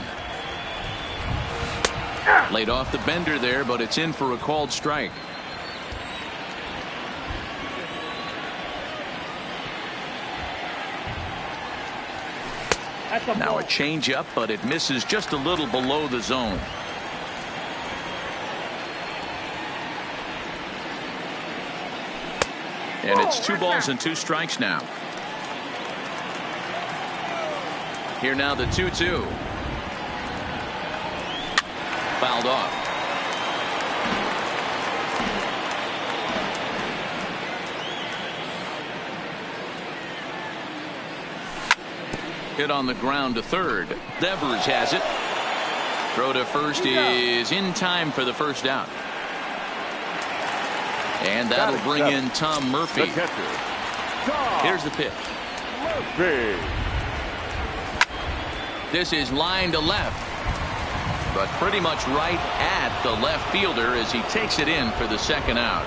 Laid off the bender there, but it's in for a called strike. Now a changeup, but it misses just a little below the zone. And it's 2 balls and 2 strikes now. Here now the 2-2. Fouled off. Hit on the ground to third. Devers has it. Throw to first is in time for the first out. And that'll bring in Tom Murphy. Here's the pitch. Murphy. This is line to left, but pretty much right at the left fielder as he takes it in for the second out.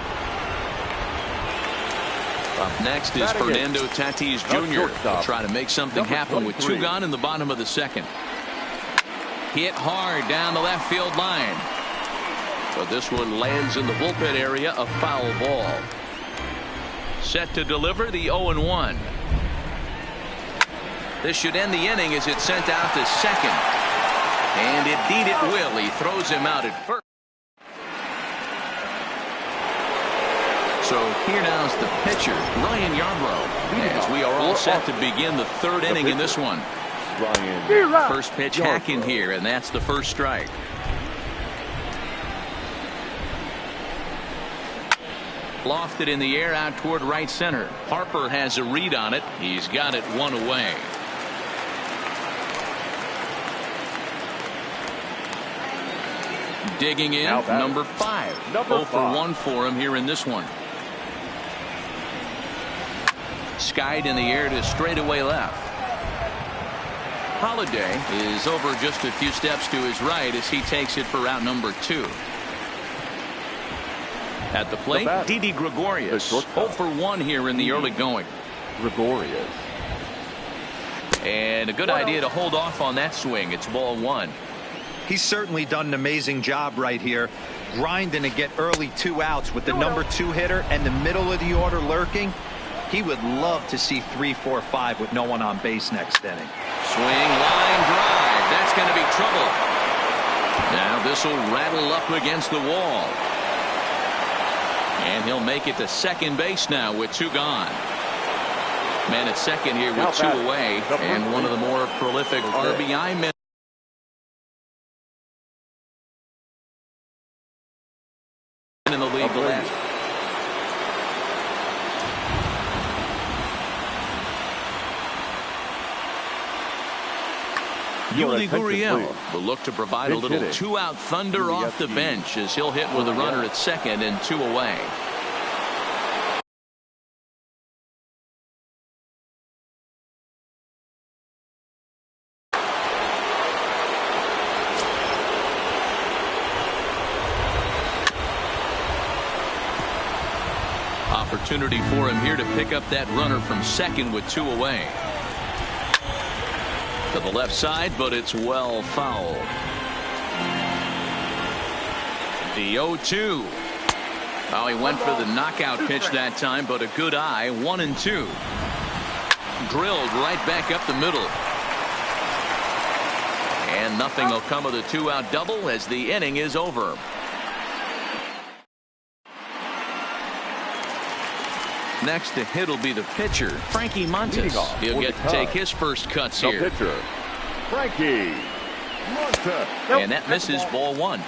Up next is Fernando Tatis Jr. Will try to make something happen with 2 gone in the bottom of the second. Hit hard down the left field line. But this one lands in the bullpen area, a foul ball. Set to deliver the 0-1. This should end the inning as it's sent out to second. And indeed it will. He throws him out at first. So here now is the pitcher, Ryan Yarbrough, as we are all set to begin the third inning in this one. First pitch hacking here, and that's the first strike. Lofted in the air out toward right center. Harper has a read on it. He's got it 1 away. Digging in, number 5. 0 for 1 for him here in this one. Skied in the air to straightaway left. Holliday is over just a few steps to his right as he takes it for out number 2. At the plate, Didi Gregorius. 0 for 1 here in the early going. Gregorius. And a good idea to hold off on that swing. It's ball 1. He's certainly done an amazing job right here, grinding to get early 2 outs with the number 2 hitter and the middle of the order lurking. He would love to see 3, 4, 5 with no one on base next inning. Swing, line drive. That's going to be trouble. Now this will rattle up against the wall. And he'll make it to second base now with 2 gone. Man at second here with 2 away, and one of the more prolific RBI men in the league. Yuli Gurriel will look to provide a little 2-out thunder off the bench as he'll hit with a runner at second and 2 away. Opportunity for him here to pick up that runner from second with 2 away. To the left side, but it's well fouled. The 0-2. Well, he went for the knockout pitch that time, but a good eye. 1-2. Drilled right back up the middle. And nothing will come of the 2-out double as the inning is over. Next to hit will be the pitcher, Frankie Montes. He'll get to take his first cuts here. The pitcher, Frankie Montes. And that misses ball 1.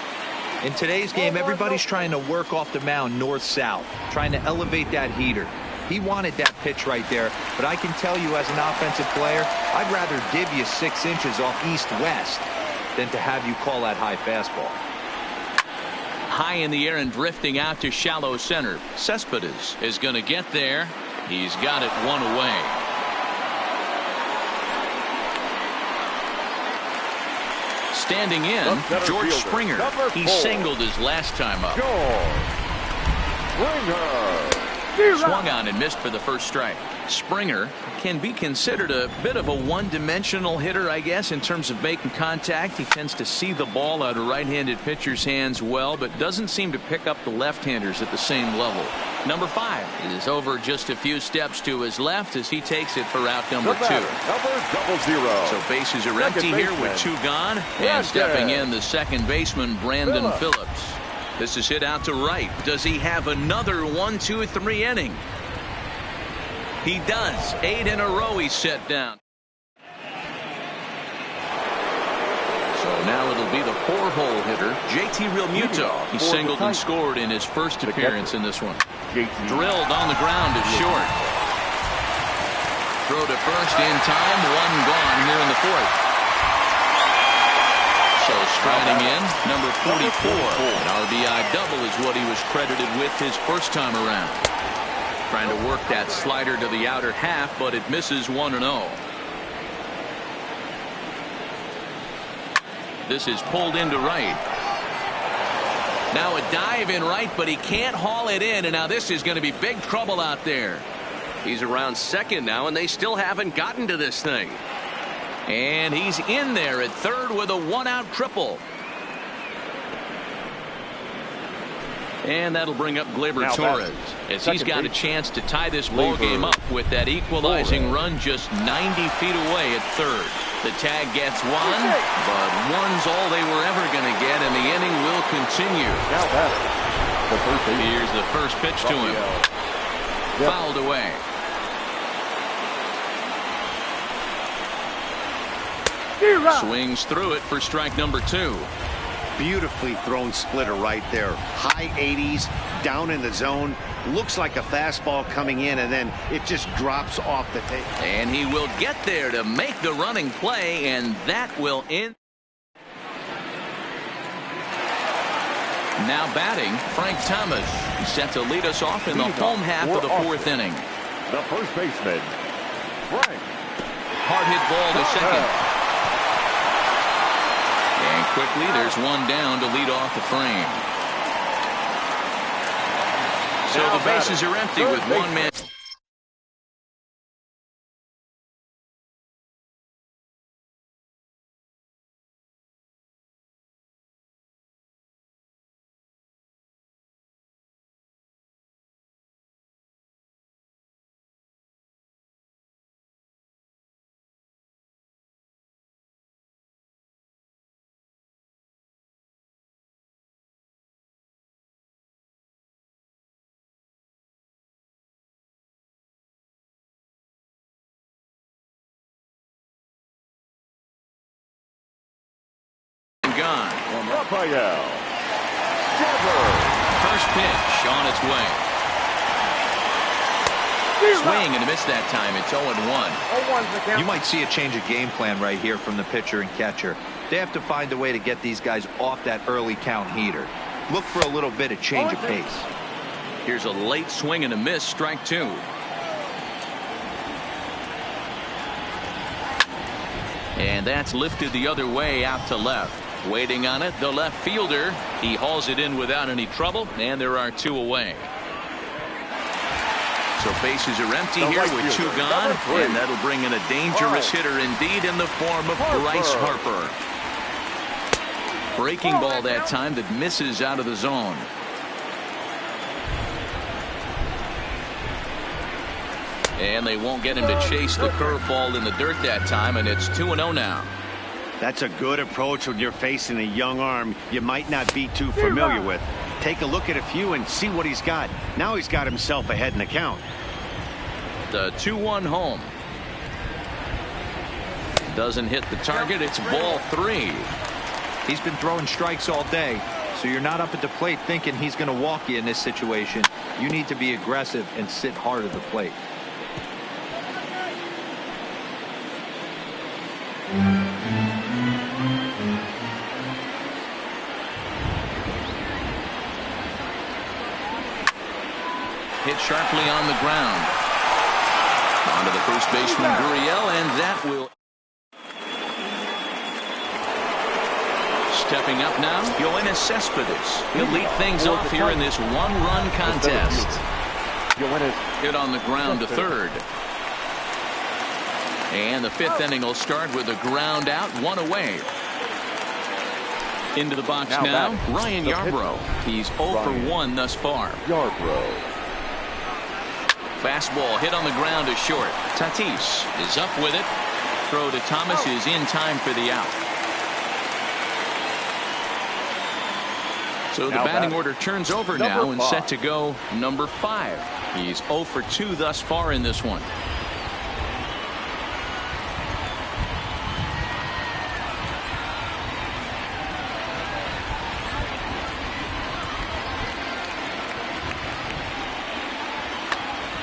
In today's game, everybody's trying to work off the mound north-south, trying to elevate that heater. He wanted that pitch right there, but I can tell you as an offensive player, I'd rather give you 6 inches off east-west than to have you call that high fastball. High in the air and drifting out to shallow center. Cespedes is going to get there. He's got it 1 away. Standing in, George Springer. He singled his last time up. Swung on and missed for the first strike. Springer can be considered a bit of a one-dimensional hitter, I guess, in terms of making contact. He tends to see the ball out of right-handed pitchers' hands well, but doesn't seem to pick up the left-handers at the same level. Number 5 is over just a few steps to his left as he takes it for out number 2. Number 00. So bases are empty here with 2 gone, and stepping in the second baseman, Brandon Phillips. This is hit out to right. Does he have another 1, 2, 3 inning? He does. 8 in a row he's set down. So now it'll be the 4-hole hitter, JT Realmuto. He singled and scored in his first appearance in this one. Drilled on the ground to short. Throw to first in time. 1 gone here in the 4th. So striding in, number 44. An RBI double is what he was credited with his first time around. Trying to work that slider to the outer half, but it misses 1-0. This is pulled into right. Now a dive in right, but he can't haul it in, and now this is going to be big trouble out there. He's around second now, and they still haven't gotten to this thing. And he's in there at third with a 1-out triple. And that'll bring up Gleyber Torres as he's got a chance to tie this ball game up with that equalizing run just 90 feet away at third. The tag gets 1, but 1's all they were ever going to get, and the inning will continue. Here's the first pitch to him. Fouled away. Swings through it for strike number 2. Beautifully thrown splitter right there. High 80s, down in the zone. Looks like a fastball coming in, and then it just drops off the tape. And he will get there to make the running play, and that will end. Now batting, Frank Thomas. He's set to lead us off in the home half of the 4th inning. The first baseman, Frank. Hard hit ball to second. And quickly, there's 1 down to lead off the frame. So the bases are empty with 1 man. Gone. First pitch on its way. Swing and a miss that time. It's 0-1. You might see a change of game plan right here from the pitcher and catcher. They have to find a way to get these guys off that early count heater. Look for a little bit of change of pace. Here's a late swing and a miss. Strike 2. And that's lifted the other way out to left. Waiting on it, the left fielder. He hauls it in without any trouble, and there are 2 away. So bases are empty here with 2 gone, and that'll bring in a dangerous hitter indeed in the form of Bryce Harper. Breaking ball that time that misses out of the zone. And they won't get him to chase the curveball in the dirt that time, and it's 2-0 now. That's a good approach when you're facing a young arm you might not be too familiar with. Take a look at a few and see what he's got. Now he's got himself ahead in the count. The 2-1 home. Doesn't hit the target. It's ball 3. He's been throwing strikes all day, So you're not up at the plate thinking he's going to walk you in this situation. You need to be aggressive and sit hard at the plate. Hit sharply on the ground. On to the first baseman, Gurriel, and that will... Stepping up now, Yoenis Cespedes. He'll lead things off here in this one-run contest. Hit on the ground to third. And the fifth inning will start with a ground out, one away. Into the box now Ryan Yarbrough. He's 0 for 1 thus far. Yarbrough. Fastball hit on the ground is short. Tatis is up with it. Throw to Thomas is in time for the out. So the batting order turns over now and set to go number 5. He's 0 for 2 thus far in this one.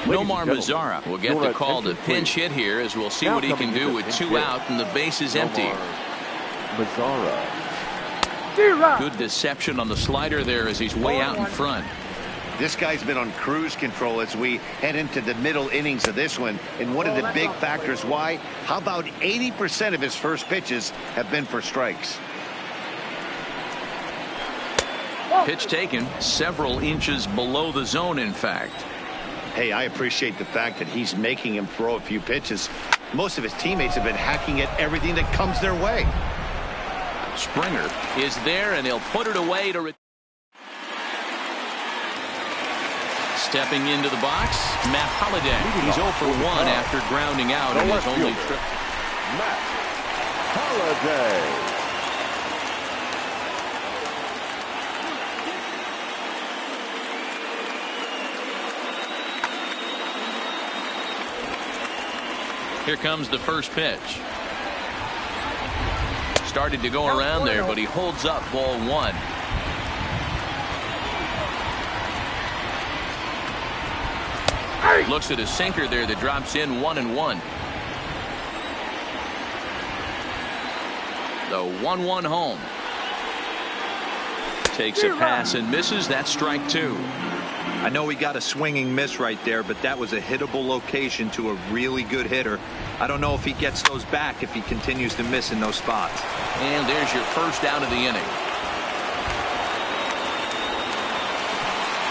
Nomar Mazara will get the call to pinch hit here, as we'll see what he can do with 2 out and the base is empty. Mazara. Good deception on the slider there as he's way out in front. This guy's been on cruise control as we head into the middle innings of this one. And one of the big factors why, how about 80% of his first pitches have been for strikes? Pitch taken several inches below the zone, in fact. Hey, I appreciate the fact that he's making him throw a few pitches. Most of his teammates have been hacking at everything that comes their way. Springer is there, and he'll put it away to... Stepping into the box, Matt Holliday. He's 0 for 1 after grounding out in his only trip. Matt Holliday. Here comes the first pitch. Started to go around there, but he holds up ball 1. Looks at his sinker there that drops in 1-1. The 1-1 home. Takes a pass and misses. That's strike 2. I know he got a swinging miss right there, but that was a hittable location to a really good hitter. I don't know if he gets those back if he continues to miss in those spots. And there's your first out of the inning.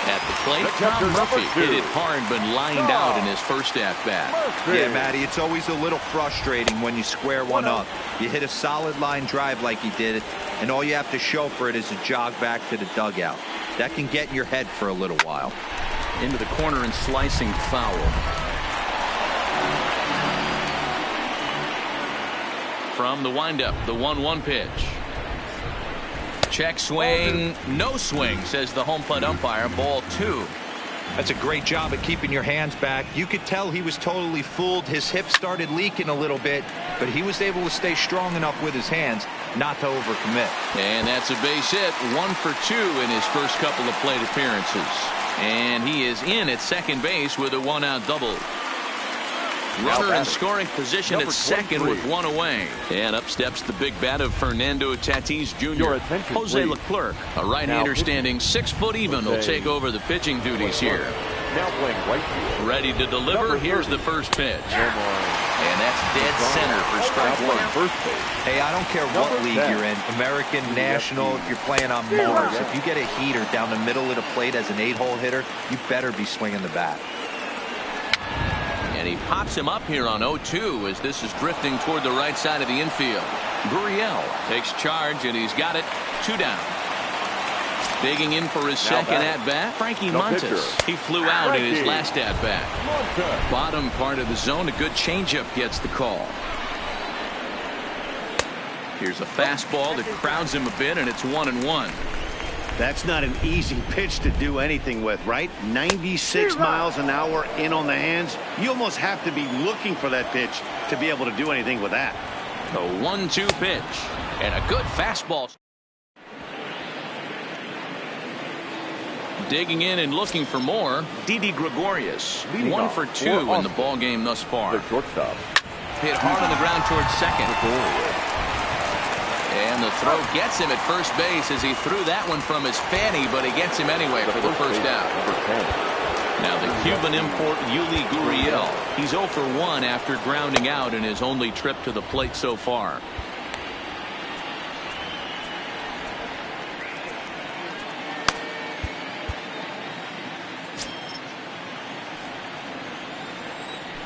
At the plate, Tom Murphy hit it hard but lined out in his first at-bat. Yeah, Matty, it's always a little frustrating when you square one up. You hit a solid line drive like he did, and all you have to show for it is a jog back to the dugout. That can get in your head for a little while. Into the corner and slicing foul. From the windup, the 1-1 pitch. Check swing, no swing, says the home plate umpire. Ball 2. That's a great job at keeping your hands back. You could tell he was totally fooled. His hip started leaking a little bit, but he was able to stay strong enough with his hands not to overcommit. And that's a base hit. 1 for 2 in his first couple of plate appearances. And he is in at second base with a 1-out double. Runner in scoring position at second with 1 away. And up steps the big bat of Fernando Tatis Jr. Jose Leclerc, a right-hander standing 6 foot even, will take over the pitching duties here. Now playing right field. Ready to deliver. Here's the first pitch. And that's dead center for strike 1. Hey, I don't care what league you're in, American, National, if you're playing on mowers, if you get a heater down the middle of the plate as an 8-hole hitter, you better be swinging the bat. And he pops him up here on 0-2 as this is drifting toward the right side of the infield. Gurriel takes charge, and he's got it. 2 down. Digging in for his second at-bat, Frankie Montes. He flew out in his last at-bat. Bottom part of the zone, a good changeup gets the call. Here's a fastball that crowds him a bit, and it's 1-1. That's not an easy pitch to do anything with, right? 96 miles an hour in on the hands. You almost have to be looking for that pitch to be able to do anything with that. The 1-2 pitch, and a good fastball. Digging in and looking for more, Didi Gregorius. Leading 1 off for 2 for in the ball game thus far. The shortstop. Hit hard on the ground towards second. And the throw gets him at first base as he threw that one from his fanny, but he gets him anyway for the first out. Now the Cuban import Yuli Gurriel. He's 0 for 1 after grounding out in his only trip to the plate so far.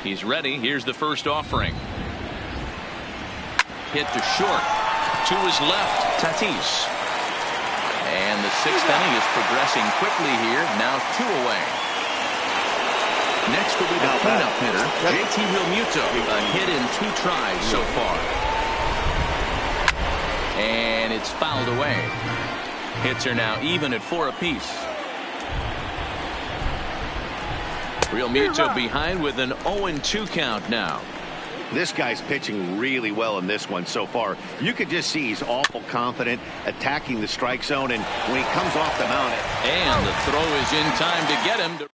He's ready. Here's the first offering. Hit to short. To his left, Tatis. And the 6th inning is progressing quickly here. Now 2 away. Next will be the cleanup hitter, JT Realmuto. A hit in 2 tries so far. And it's fouled away. Hits are now even at 4 apiece. Realmuto behind with an 0-2 count now. This guy's pitching really well in this one so far. You could just see he's awful confident attacking the strike zone, and when he comes off the mound. And the throw is in time to get him.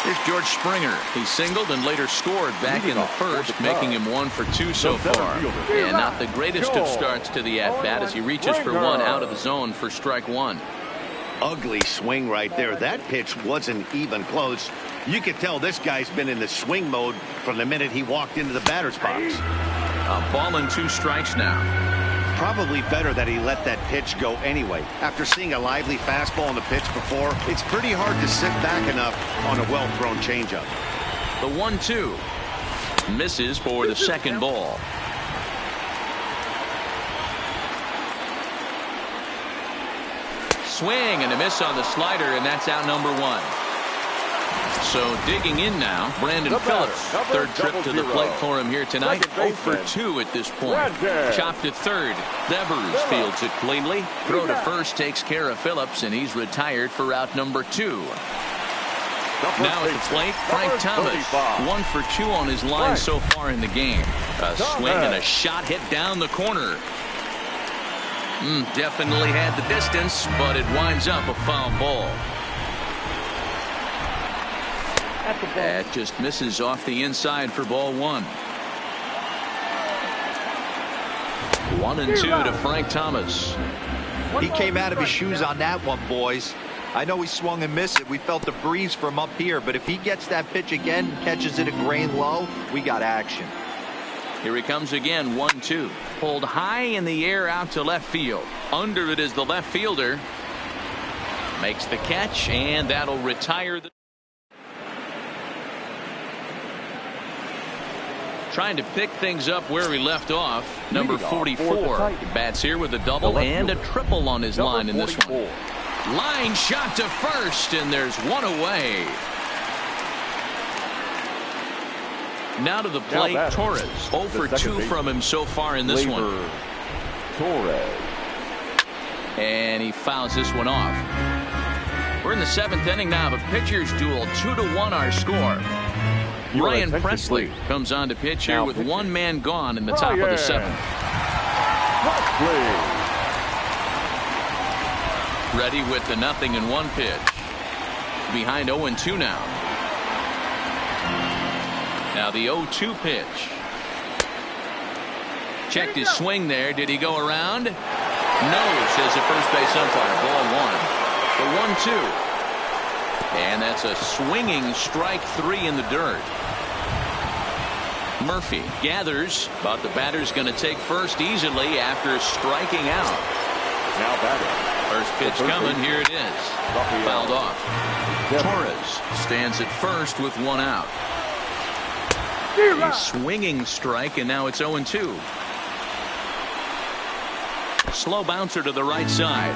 Here's George Springer. He singled and later scored back in the first, making him 1 for 2 so far. And not the greatest of starts to the at-bat as he reaches for 1 out of the zone for strike 1. Ugly swing right there. That pitch wasn't even close. You could tell this guy's been in the swing mode from the minute he walked into the batter's box. A ball and 2 strikes now. Probably better that he let that pitch go anyway. After seeing a lively fastball on the pitch before, it's pretty hard to sit back enough on a well-thrown changeup. The 1-2 misses for the second ball. Swing and a miss on the slider, and that's out number 1. So digging in now, Brandon Phillips. Third trip to the plate for him here tonight. 0 for 2 at this point. Chopped at third. Devers fields it cleanly. Throw to first takes care of Phillips, and he's retired for out number 2. Now at the plate, Frank Thomas. 1 for 2 on his line so far in the game. A swing and a shot hit down the corner. Definitely had the distance, but it winds up a foul ball. That just misses off the inside for ball 1. 1-2 to Frank Thomas. He came out of his shoes on that one, boys. I know he swung and missed it. We felt the breeze from up here, but if he gets that pitch again, catches it a grain low, we got action. Here he comes again, 1-2. Pulled high in the air out to left field. Under it is the left fielder. Makes the catch, and that'll retire the... Trying to pick things up where he left off. Number 44. He bats here with a double and a triple on his line in this one. Line shot to first, and there's 1 away. Now to the plate, Torres. 0 for 2 from him so far in this one. Torres. And he fouls this one off. We're in the 7th inning now of a pitcher's duel. 2-1 our score. Ryan Presley comes on to pitch here with 1 man gone in the top of the 7th. Ready with the 0-1 pitch. Behind 0-2 now. Now the 0-2 pitch. Checked his swing there. Did he go around? No, says the first base umpire. Ball 1. The 1-2. And that's a swinging strike 3 in the dirt. Murphy gathers, but the batter's going to take first easily after striking out. Now batting. First pitch coming. Here it is. Fouled off. Torres stands at first with 1 out. A swinging strike, and now it's 0-2. Slow bouncer to the right side.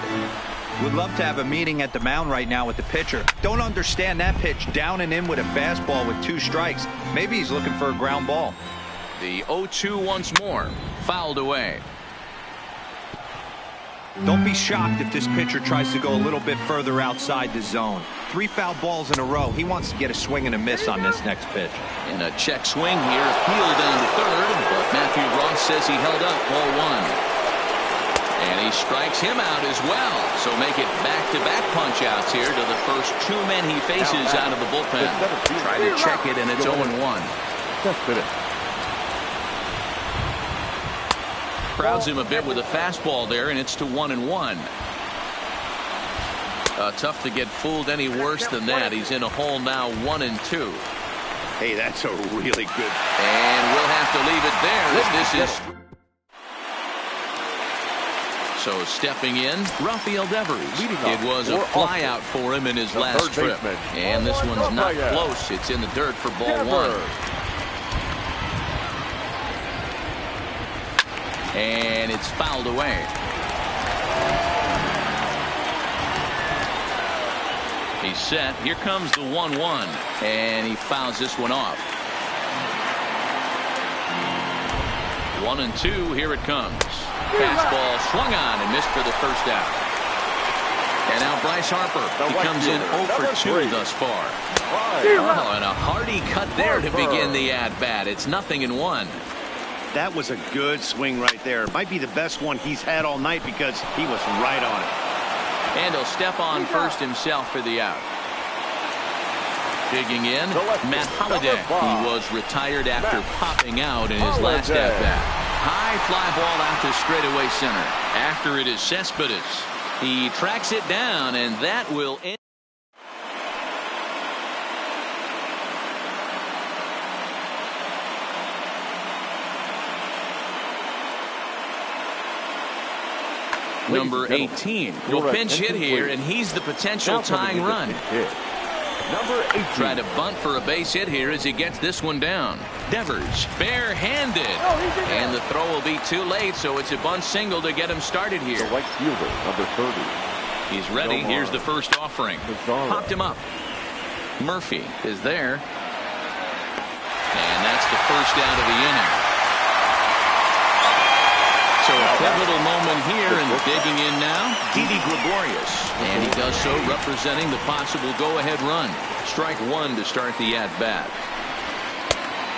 Would love to have a meeting at the mound right now with the pitcher. Don't understand that pitch down and in with a fastball with 2 strikes. Maybe he's looking for a ground ball. The 0-2 once more. Fouled away. Don't be shocked if this pitcher tries to go a little bit further outside the zone. 3 foul balls in a row. He wants to get a swing and a miss on this next pitch. In a check swing here, appealed down to third, but Matthew Ross says he held up ball 1. And he strikes him out as well. So make it back-to-back punch-outs here to the first two men he faces out of the bullpen. Try to check it, and it's 0-1. Crowds him a bit with a fastball there, and it's to 1-1. Tough to get fooled any worse than that. He's in a hole now, 1-2. Hey, that's a really good. And we'll have to leave it there as this is. So stepping in, Rafael Devers. It was a flyout for him in his last trip. And this one's not close. It's in the dirt for ball one. And it's fouled away. He's set. Here comes the 1-1. And he fouls this one off. 1-2. Here it comes. Fastball swung on and missed for the first out. And now Bryce Harper. He comes in 0 for 2 thus far. Oh, and a hearty cut there to begin the at-bat. It's 0-1. That was a good swing right there. Might be the best one he's had all night because he was right on it. And he'll step on first himself for the out. Digging in, Matt Holliday. He was retired after popping out in his last at-bat. High fly ball out to straightaway center. After it is Cespedes. He tracks it down, and that will end. Number 18 will pinch hit here, and he's the potential tying run. Number 18. Try to bunt for a base hit here as he gets this one down. Devers barehanded, and the throw will be too late, so it's a bunt single to get him started here. The right fielder, number 30. He's ready. Here's the first offering. Popped him up. Murphy is there, and that's the first out of the inning. So a pivotal moment here, and digging in now, Didi Gregorius. And he does so representing the possible go-ahead run. Strike one to start the at-bat.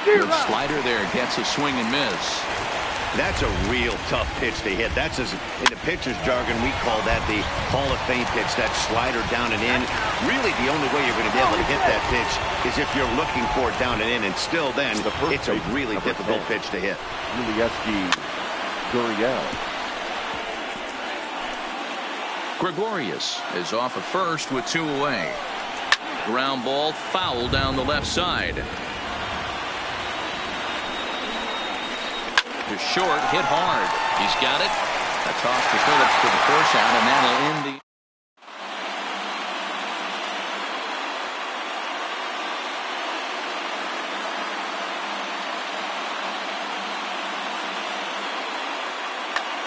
Good slider there, gets a swing and miss. That's a real tough pitch to hit. That's, in the pitcher's jargon, we call that the Hall of Fame pitch, that slider down and in. Really, the only way you're going to be able to hit that pitch is if you're looking for it down and in, and still then, it's a really difficult pitch to hit. Gregorius is off at first with 2 away. Ground ball foul down the left side. To short, hit hard. He's got it. A toss to Phillips for the force out, and that'll end the.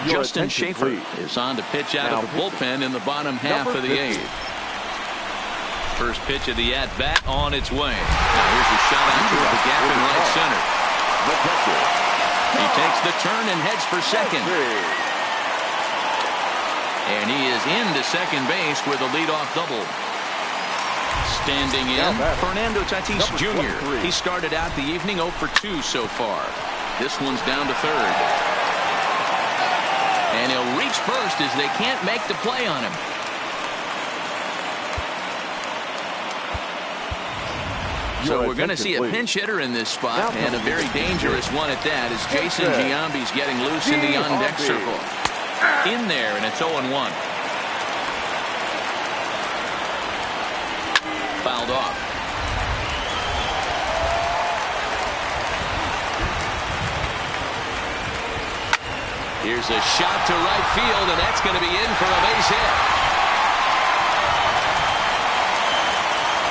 Justin Schaefer is on to pitch out of the bullpen in the bottom half of the 8th. First pitch of the at-bat on its way. Now here's a shot out toward the gap in right center. He takes the turn and heads for second. And he is into second base with a leadoff double. Standing in, Fernando Tatis Jr. He started out the evening 0 for 2 so far. This one's down to third. And he'll reach first as they can't make the play on him. So we're going to see a pinch hitter in this spot, and a very dangerous one at that, as Jason Giambi's getting loose in the on-deck circle. In there, and it's 0-1. Fouled off. Here's a shot to right field, and that's going to be in for a base hit.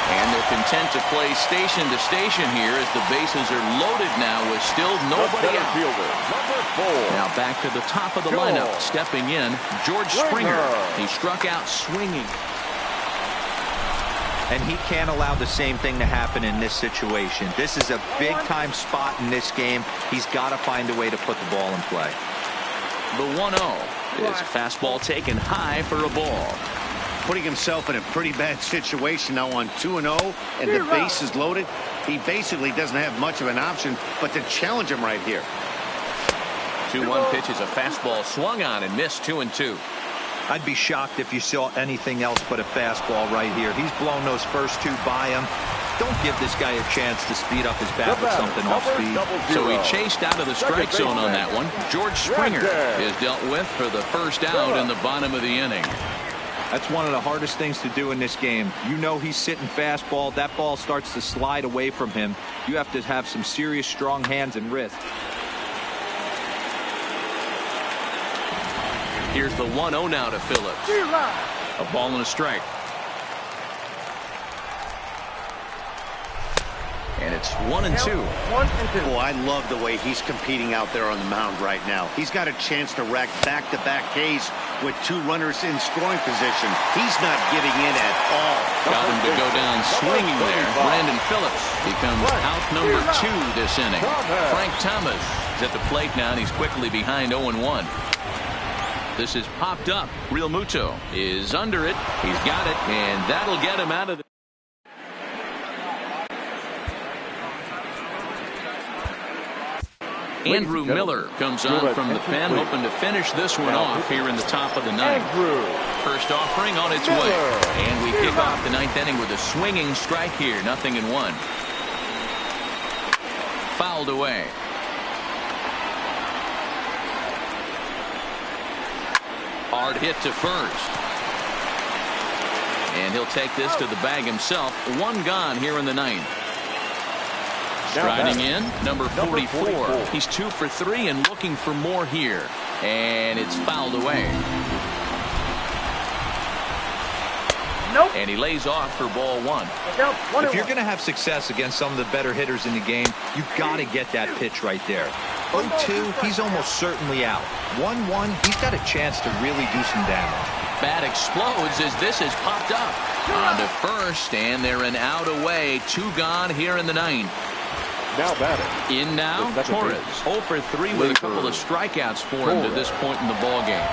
And they're content to play station to station here as the bases are loaded now with still nobody out. Number 4. Now back to the top of the lineup. Stepping in, George Springer. He struck out swinging. And he can't allow the same thing to happen in this situation. This is a big-time spot in this game. He's got to find a way to put the ball in play. The 1-0 is fastball taken high for a ball. Putting himself in a pretty bad situation now on 2-0, and the base is loaded. He basically doesn't have much of an option but to challenge him right here. 2-1 pitch is a fastball swung on and missed. 2-2. I'd be shocked if you saw anything else but a fastball right here. He's blown those first two by him. Don't give this guy a chance to speed up his bat with something off speed. So he chased out of the strike zone on that one. George Springer is dealt with for the first out in the bottom of the inning. That's one of the hardest things to do in this game. You know he's sitting fastball. That ball starts to slide away from him. You have to have some serious strong hands and wrists. Here's the 1-0 now to Phillips. A ball and a strike. And it's 1-2. Oh, I love the way he's competing out there on the mound right now. He's got a chance to rack back-to-back Ks with 2 runners in scoring position. He's not giving in at all. Got him to go down swinging there. Brandon Phillips becomes out number 2 this inning. Frank Thomas is at the plate now, and he's quickly behind 0-1. This is popped up. Real Muto is under it. He's got it, and that'll get him out of the... Andrew Miller comes on from the pen, hoping to finish this one off here in the top of the ninth. First offering on its way. And we kick off the ninth inning with a swinging strike here. 0-1. Fouled away. Hard hit to first. And he'll take this to the bag himself. 1 gone here in the ninth. Striding in, number 44. He's 2 for 3 and looking for more here. And it's fouled away. Nope. And he lays off for ball 1. If you're going to have success against some of the better hitters in the game, you've got to get that pitch right there. 0-2, he's almost certainly out. 1-1, he's got a chance to really do some damage. Bat explodes as this is popped up. On to first, and they're an out away. 2 gone here in the ninth. Now batting. In now, Torres. 0 for 3 with a couple of strikeouts for him to this point in the ball game.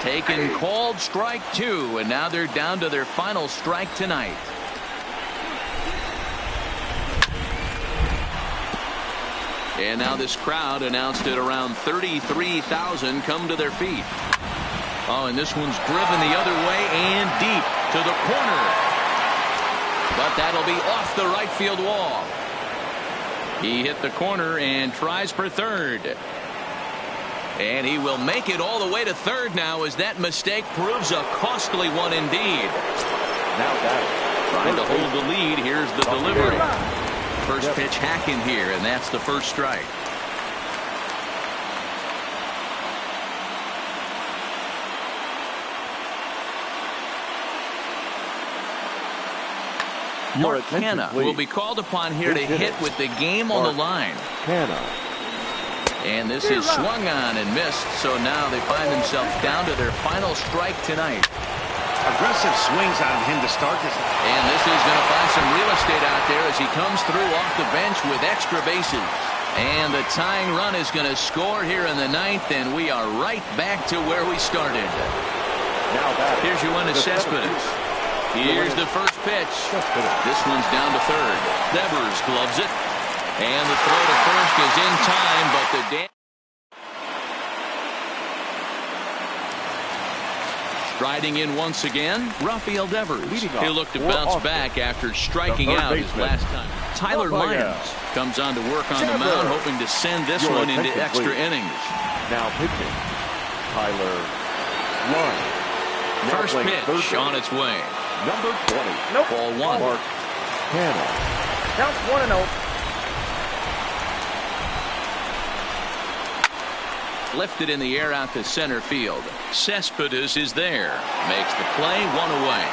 Taken, called strike 2, and now they're down to their final strike tonight. And now this crowd announced at around 33,000 come to their feet. Oh, and this one's driven the other way and deep to the corner. But that'll be off the right field wall. He hit the corner and tries for third. And he will make it all the way to third now as that mistake proves a costly one indeed. Now batting. Trying to hold the lead. Here's the delivery. First pitch hacking here, and that's the first strike. Mark Hanna will be called upon here to hit with the game on the line. And this is swung on and missed, so now they find themselves down to their final strike tonight. Aggressive swings out of him to start this. And this is going to find some real estate out there as he comes through off the bench with extra bases. And the tying run is going to score here in the ninth, and we are right back to where we started. Here's your one to Cespedes. Here's the first pitch. This one's down to third. Devers gloves it. And the throw to first is in time, but the Striding in once again, Rafael Devers. He'll look to bounce back after striking out his last time. Tyler Lyons comes on to work on the mound, hoping to send this one into extra innings. Now pitching, Tyler Lyons. First pitch on its way. Number 20. Nope. Ball 1. Mark Hanna. Count 1-0. Lifted in the air out to center field. Cespedes is there. Makes the play, 1 away.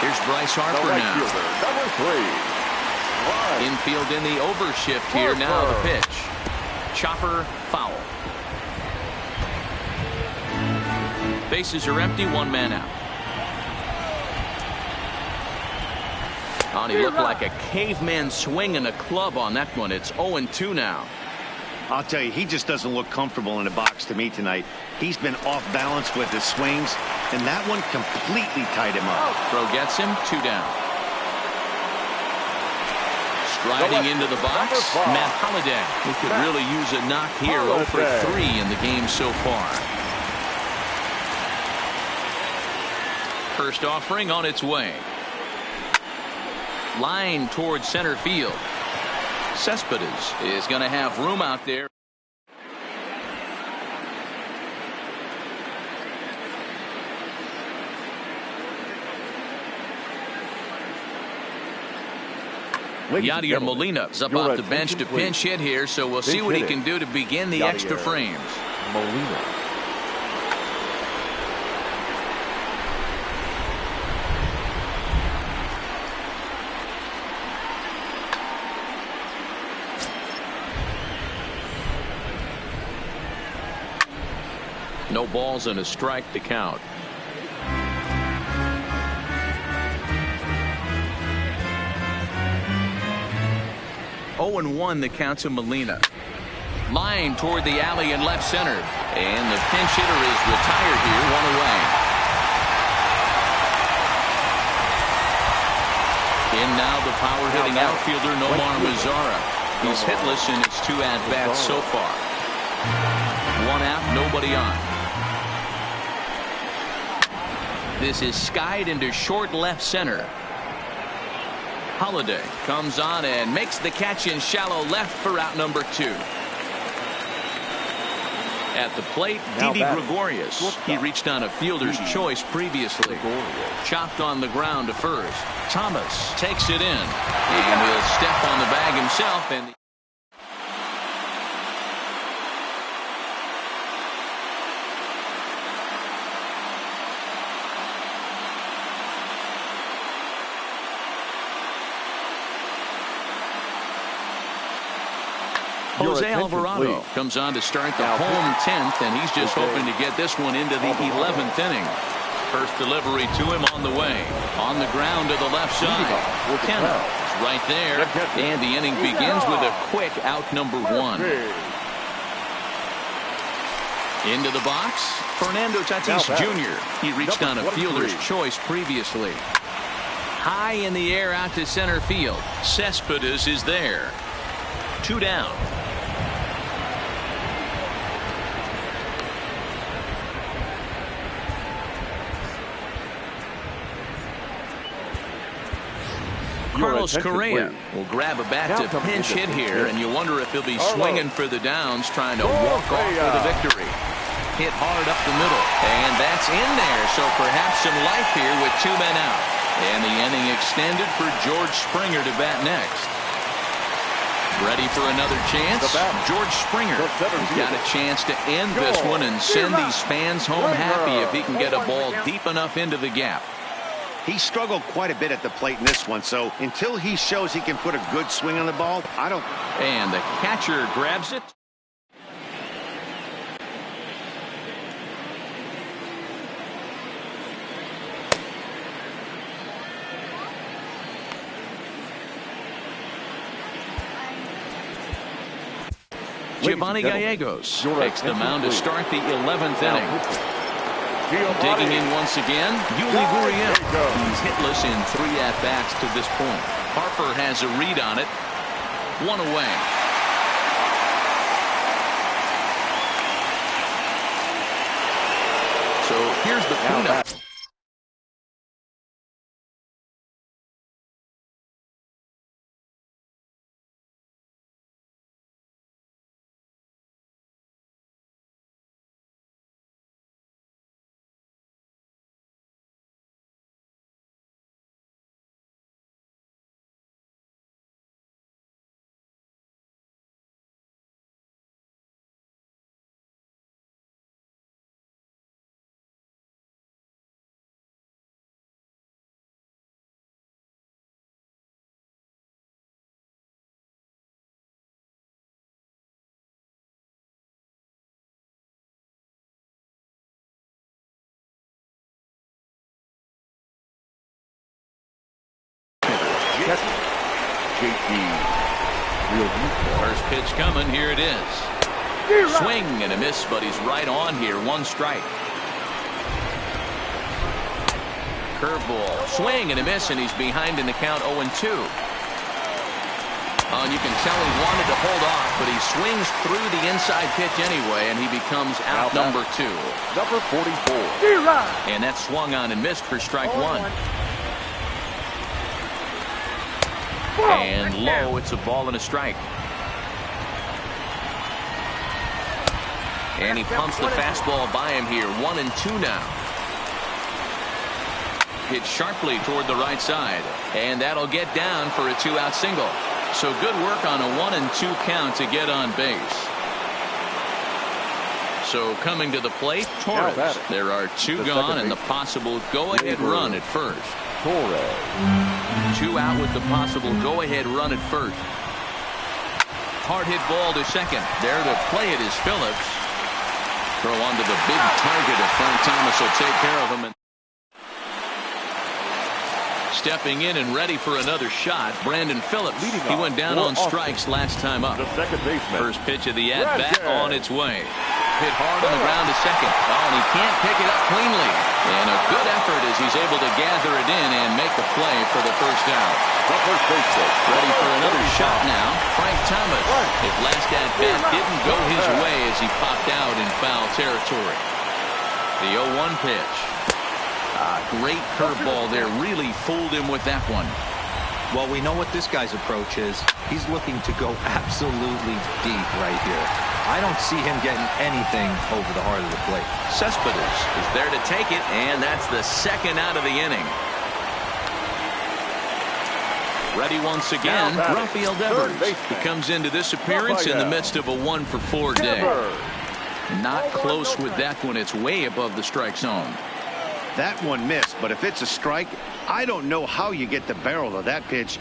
Here's Bryce Harper right now. Number 3. Infield in the overshift here now the pitch. Chopper foul. Bases are empty, 1 man out. He looked like a caveman swinging a club on that one. It's 0-2 now. I'll tell you, he just doesn't look comfortable in the box to me tonight. He's been off balance with his swings, and that one completely tied him up. Throw gets him, 2 down. Riding into the box, Matt Holliday. He could really use a knock here. 0 for 3 in the game so far. First offering on its way. Line towards center field. Cespedes is going to have room out there. Yadier Molina is up off the bench to pinch hit here, so we'll see what he can do to begin the extra frames. Molina. No balls and a strike to count. Oh, and 1 the count to Molina. Line toward the alley in left center. And the pinch hitter is retired here, 1 away. In now the power-hitting outfielder Nomar Mazara. He's hitless in his 2 at-bats so far. 1 out, nobody on. This is skied into short left center. Holliday comes on and makes the catch in shallow left for out number 2. At the plate, Didi Gregorius. He reached on a fielder's choice previously. Chopped on the ground to first. Thomas takes it in. And he'll step on the bag himself. And Jose Alvarado comes on to start the home 10th, and he's just hoping to get this one into the 11th inning. First delivery to him on the way. On the ground to the left side. Kenna is right there, and the inning begins with a quick out number 1. Into the box, Fernando Tatis Jr. He reached on a fielder's choice previously. High in the air out to center field. Cespedes is there. 2 down. Carlos Correa will grab a bat to pinch hit here, and you wonder if he'll be swinging for the downs, trying to walk off for the victory. Hit hard up the middle, and that's in there, so perhaps some life here with 2 men out. And the inning extended for George Springer to bat next. Ready for another chance? George Springer. He's got a chance to end this one and send these fans home happy if he can get a ball deep enough into the gap. He struggled quite a bit at the plate in this one, so until he shows he can put a good swing on the ball, I don't. And the catcher grabs it. Giovanni Gallegos takes the mound to start the 11th inning. Digging in once again, Yuli Gurriel. He's hitless in 3 at-bats to this point. Harper has a read on it. 1 away. So here's the cleanup. First pitch coming. Here it is. Swing and a miss, but he's right on here. 1 strike. Curveball. Swing and a miss, and he's behind in the count 0-2. And you can tell he wanted to hold off, but he swings through the inside pitch anyway, and he becomes out number 2. Number 44. And that swung on and missed for strike 1. And low, it's a ball and a strike. And he pumps the fastball by him here. 1-2 now. Hit sharply toward the right side. And that'll get down for a 2-out single. So good work on a 1-2 count to get on base. So coming to the plate, Torres. There are 2 gone and the possible go-ahead run at first. Torres. 2 out with the possible go-ahead run at first. Hard hit ball to second. There to play it is Phillips. Throw onto the big target if Frank Thomas will take care of him. Stepping in and ready for another shot, Brandon Phillips. He went down on strikes last time up. The second baseman. First pitch of the at-bat on its way. Hit hard on the ground to second. Oh, and he can't pick it up cleanly. And a good effort as he's able to gather it in and make the play for the first out. The first baseman. Ready for another shot now, Frank Thomas. His last at-bat didn't go his way as he popped out in foul territory. The 0-1 pitch. Great curveball there. Really fooled him with that one. Well, we know what this guy's approach is. He's looking to go absolutely deep right here. I don't see him getting anything over the heart of the plate. Cespedes is there to take it, and that's the second out of the inning. Ready once again, Rafael Devers. He comes into this appearance in the midst of a 1-for-4 day. Not close with that one. It's way above the strike zone. That one missed, but if it's a strike, I don't know how you get the barrel of that pitch.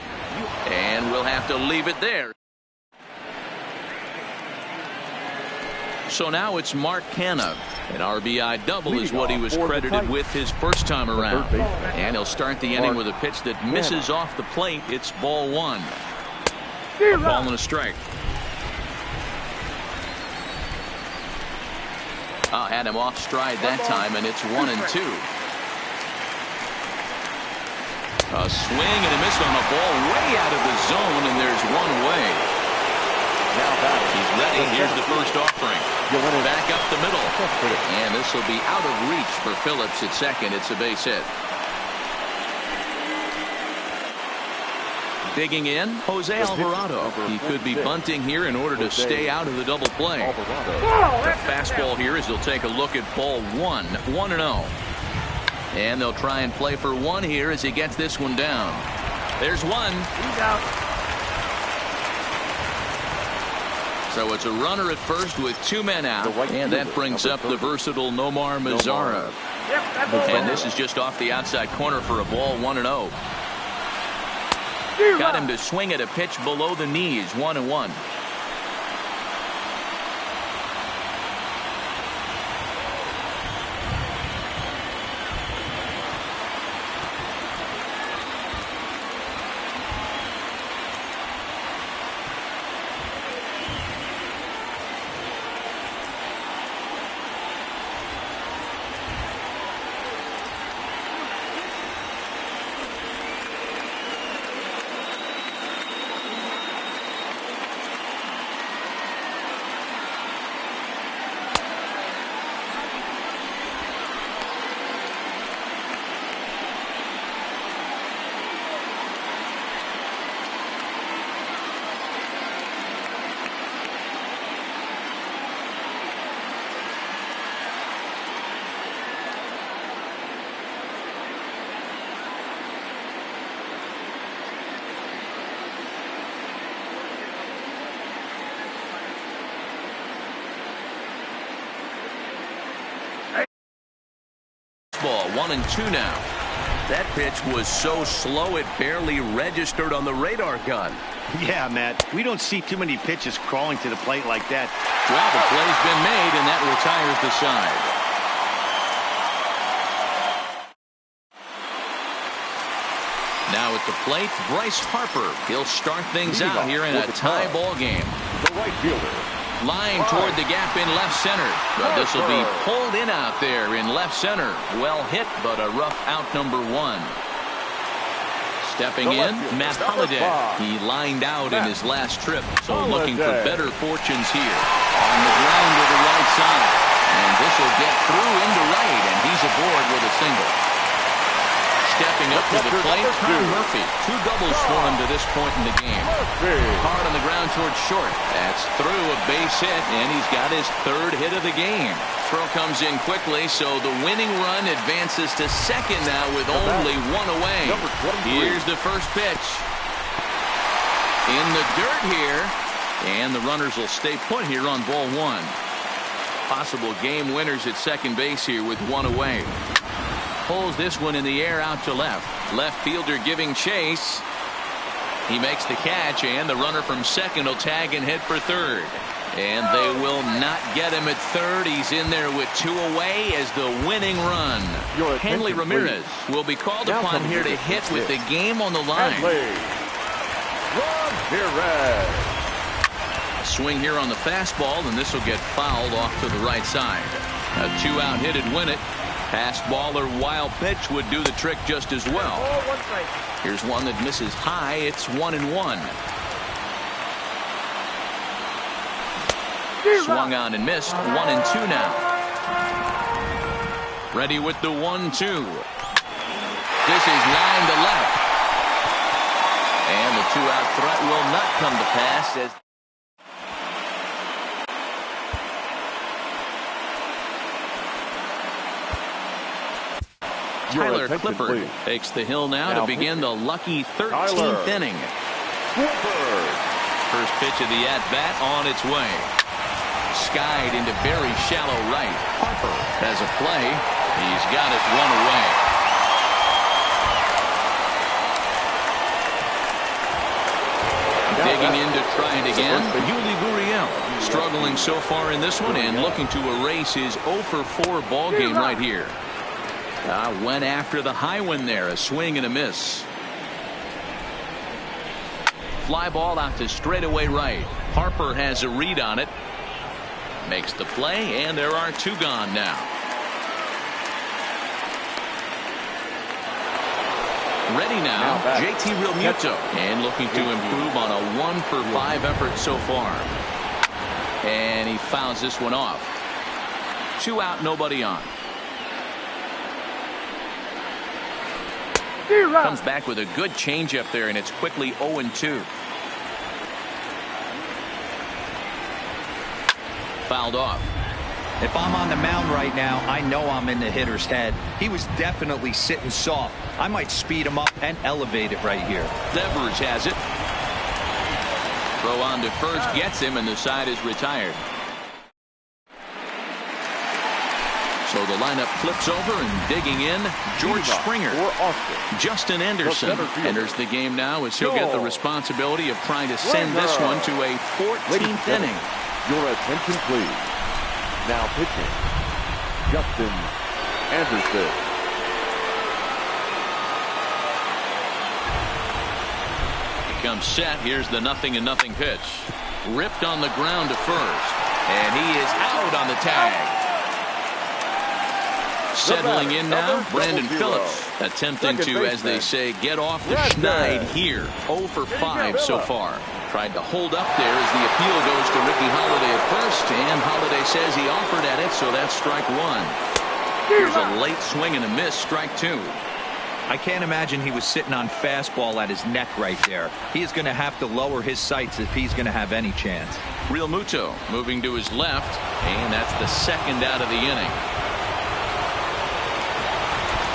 And we'll have to leave it there. So now it's Mark Canha. An RBI double is what he was credited with his first time around. And he'll start the inning with a pitch that misses off the plate. It's ball 1. A ball and a strike. Had him off stride that time, and it's 1-2. A swing and a miss on a ball way out of the zone, and there's one away. Now back. He's ready. Here's the first offering. Back up the middle. And this will be out of reach for Phillips at second. It's a base hit. Digging in, Jose Alvarado. He could be bunting here in order to stay out of the double play. The fastball here as they'll take a look at ball 1. 1-0. And they'll try and play for 1 here as he gets this one down. There's 1. He's out. So it's a runner at first with 2 men out. And that brings up the versatile Nomar Mazara. And this is just off the outside corner for a ball. 1-0. Got him to swing at a pitch below the knees. 1-1. Ball 1-2 now. That pitch was so slow it barely registered on the radar gun. Yeah, Matt, we don't see too many pitches crawling to the plate like that. Well, the play's been made, and that retires the side. Now at the plate, Bryce Harper. He'll start things out here in a tie ball game. The right fielder. Line toward the gap in left center. But this will be pulled in out there in left center. Well hit, but a rough out number 1. Stepping in, Matt Holliday. He lined out in his last trip, so looking for better fortunes here. On the ground to the right side. And this will get through into right, and he's aboard with a single. Stepping up to the plate, Tom Murphy. 2 doubles for him to this point in the game. Hard on the ground towards short. That's through a base hit, and he's got his 3rd hit of the game. Throw comes in quickly, so the winning run advances to second now with only 1 away. Here's the first pitch. In the dirt here, and the runners will stay put here on ball 1. Possible game winners at second base here with 1 away. Pulls this one in the air out to left. Left fielder giving chase. He makes the catch, and the runner from second will tag and head for third. And they will not get him at third. He's in there with 2 away as the winning run. Hanley Ramirez will be called upon here to hit with the game on the line. Swing here on the fastball, and this will get fouled off to the right side. A 2-out hit would win it. Passed ball or wild pitch would do the trick just as well. Here's one that misses high. It's 1-1. Swung on and missed. 1-2 now. Ready with the 1-2. This is line to left. And the 2-out threat will not come to pass as Tyler Clippard takes the hill now to begin the lucky 13th inning. First pitch of the at-bat on its way. Skied into very shallow right. Harper has a play. He's got it 1 away. Digging in to try it again. Yuli Gurriel struggling so far in this one and looking to erase his 0-for-4 ball game right here. Went after the high one there. A swing and a miss. Fly ball out to straightaway right. Harper has a read on it. Makes the play, and there are 2 gone now. Ready now, JT Realmuto. And looking to improve on a 1-for-5 effort so far. And he fouls this one off. 2 out, nobody on. Comes back with a good changeup there, and it's quickly 0-2. Fouled off. If I'm on the mound right now, I know I'm in the hitter's head. He was definitely sitting soft. I might speed him up and elevate it right here. Devers has it. Throw on to first gets him, and the side is retired. So the lineup flips over, and digging in, George Springer. Justin Anderson enters the game now as he'll get the responsibility of trying to send this one to a 14th inning. Your attention, please. Now pitching, Justin Anderson. Comes set. Here's the 0-0 pitch. Ripped on the ground to first, and he is out on the tag. Settling in now, Brandon Phillips, attempting to, as they say, get off the schneid here. 0-for-5 so far. Tried to hold up there as the appeal goes to Ricky Holiday at first, and Holiday says he offered at it, so that's strike 1. Here's a late swing and a miss, strike 2. I can't imagine he was sitting on fastball at his neck right there. He is going to have to lower his sights if he's going to have any chance. Realmuto moving to his left, and that's the 2nd out of the inning.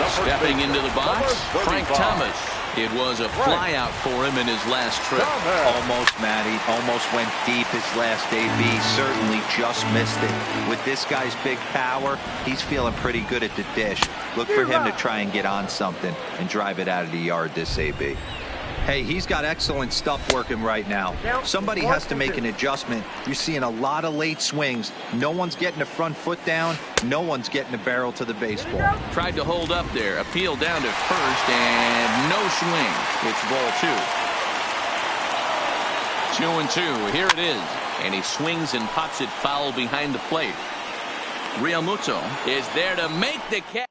Stepping into the box, Frank Thomas. It was a fly out for him in his last trip. Almost, Matty. Almost went deep his last AB. Certainly just missed it. With this guy's big power, he's feeling pretty good at the dish. Look for him to try and get on something and drive it out of the yard this AB. Hey, he's got excellent stuff working right now. Somebody has to make an adjustment. You're seeing a lot of late swings. No one's getting the front foot down. No one's getting the barrel to the baseball. Tried to hold up there. Appeal down to first, and no swing. It's ball 2. 2-2. Here it is. And he swings and pops it foul behind the plate. Realmuto is there to make the catch.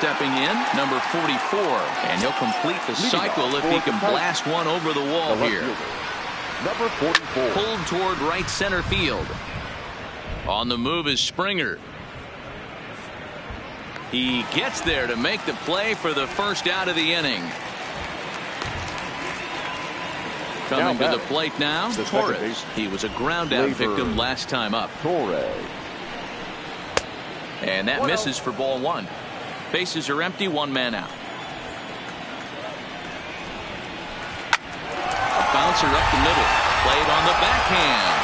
stepping in, number 44. And he'll complete the cycle if he can blast one over the wall here. Number 44. Pulled toward right center field. On the move is Springer. He gets there to make the play for the first out of the inning. Coming to the plate now, Torres. He was a ground out victim last time up. Torres. And that misses for ball one. Bases are empty, one man out. A bouncer up the middle. Played on the backhand.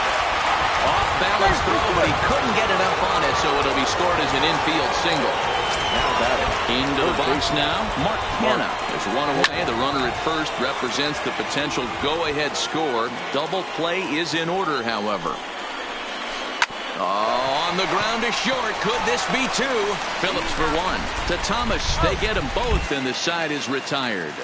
Off balance throw, but he couldn't get it up on it, so it'll be scored as an infield single. Into the box now, Mark Hanna. There's one away. The runner at first represents the potential go-ahead score. Double play is in order, however. Oh, on the ground is short. Could this be two? Phillips for one. To Thomas. They get them both, and the side is retired.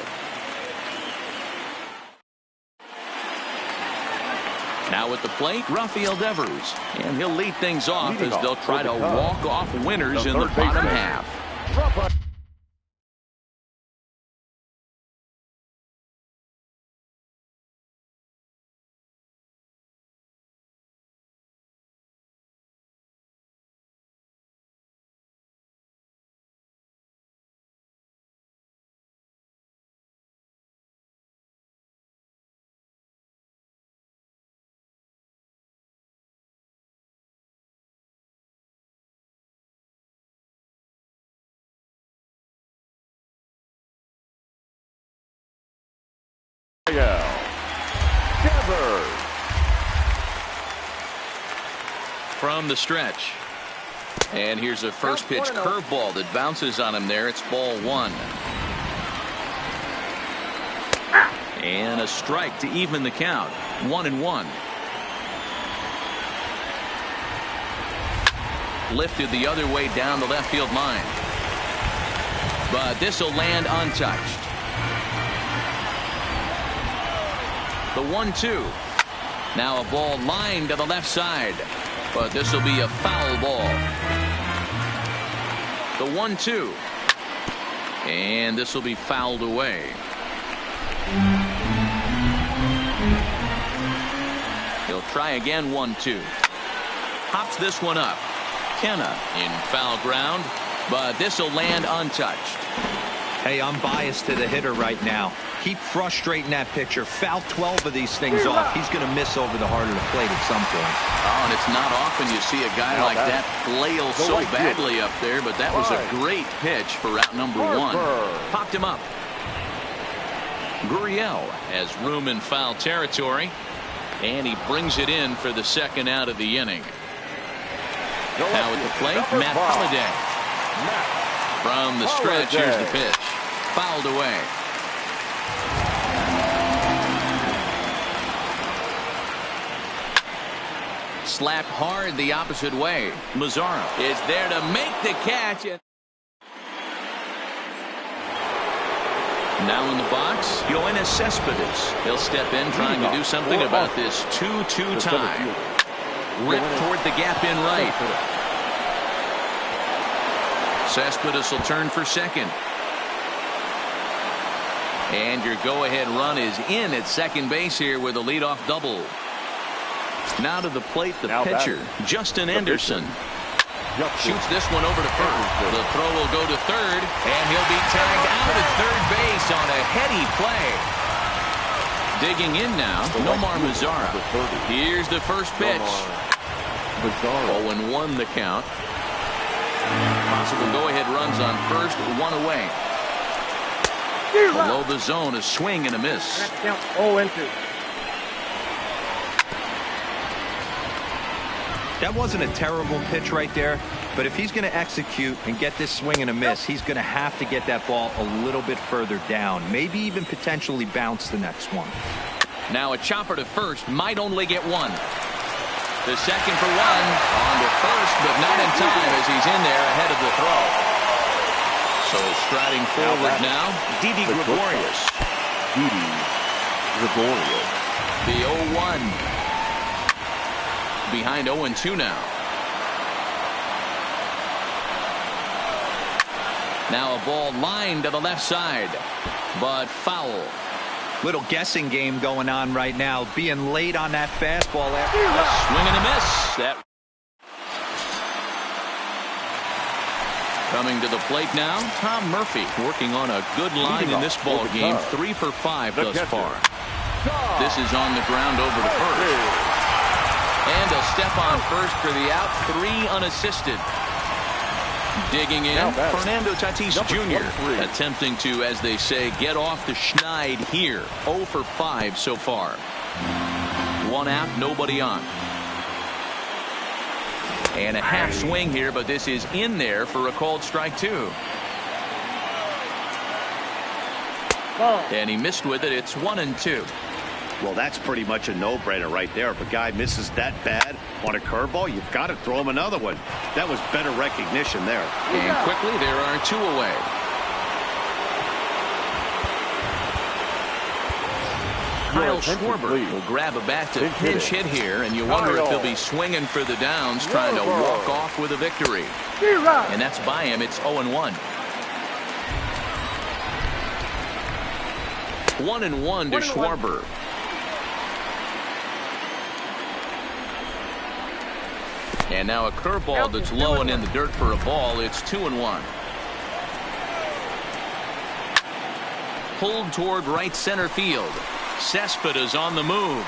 Now at the plate, Rafael Devers. And he'll lead things off as they'll try to walk off winners in the bottom half. From the stretch. And here's a first pitch curveball that bounces on him there. It's ball one. And a strike to even the count. 1-1. Lifted the other way down the left field line. But this will land untouched. The 1-2. Now a ball lined to the left side. But this will be a foul ball. The 1-2. And this will be fouled away. He'll try again. 1-2. Pops this one up. Kenna in foul ground. But this will land untouched. Hey, I'm biased to the hitter right now. Keep frustrating that pitcher. Foul 12 of these things off. He's going to miss over the heart of the plate at some point. Oh, and it's not often you see a guy like that flail so badly up there, but that was a great pitch for out number one. Popped him up. Gurriel has room in foul territory, and he brings it in for the second out of the inning. Now at the plate, Matt Holliday. From the stretch, here's the pitch. Fouled away. Slapped hard the opposite way. Mazzara is there to make the catch. Now in the box, Yoenis Cespedes. He'll step in trying to do something about this 2-2 tie. Ripped toward the gap in right. Cespedes will turn for second. And your go-ahead run is in at second base here with a leadoff double. Now to the plate, the pitcher, Justin Anderson. Shoots this one over to first. The throw will go to third, and he'll be tagged out at third base on a heady play. Digging in now, Nomar Mazzara. Here's the first pitch. 0-1 the count. Possible go-ahead runs on first, one away. Below the zone, a swing and a miss. That count 0-2. That wasn't a terrible pitch right there, but if he's going to execute and get this swing and a miss, he's going to have to get that ball a little bit further down, maybe even potentially bounce the next one. Now a chopper to first, might only get one. The second for one, on to first, but not in time as he's in there ahead of the throw. So striding forward now, Didi Gregorius. Didi Gregorius. The 0-1. Behind 0-2 now. Now a ball lined to the left side, but foul. Little guessing game going on right now, being late on that fastball. Swing and a miss. That coming to the plate now, Tom Murphy working on a good line in this ball game. 3 for 5 thus far. This is on the ground over to first. And a step on first for the out. 3 unassisted. Digging in, Fernando Tatis Jr. attempting to, as they say, get off the schneid here. 0 for 5 so far. 1 out, nobody on. And a half swing here, but this is in there for a called strike 2. And he missed with it. It's 1-2. Well, that's pretty much a no-brainer right there. If a guy misses that bad on a curveball, you've got to throw him another one. That was better recognition there. And quickly, there are 2 away. Kyle Schwarber will grab a bat to pinch hit here, and you wonder if he'll be swinging for the downs, trying to walk off with a victory. And that's by him. It's 0-1. 1-1 to Schwarber. And now a curveball that's low and in the dirt for a ball. It's 2-1. Pulled toward right center field. Cespedes on the move.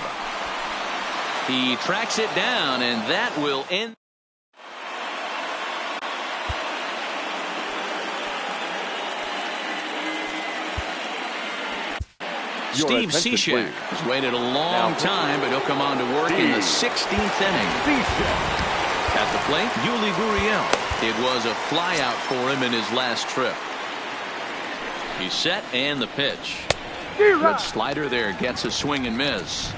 He tracks it down, and that will end. Steve Cishek has waited a long time, but he'll come on to work in the 16th inning. At the plate, Yuli Gurriel. It was a flyout for him in his last trip. He's set, and the pitch. Good slider there, gets a swing and miss.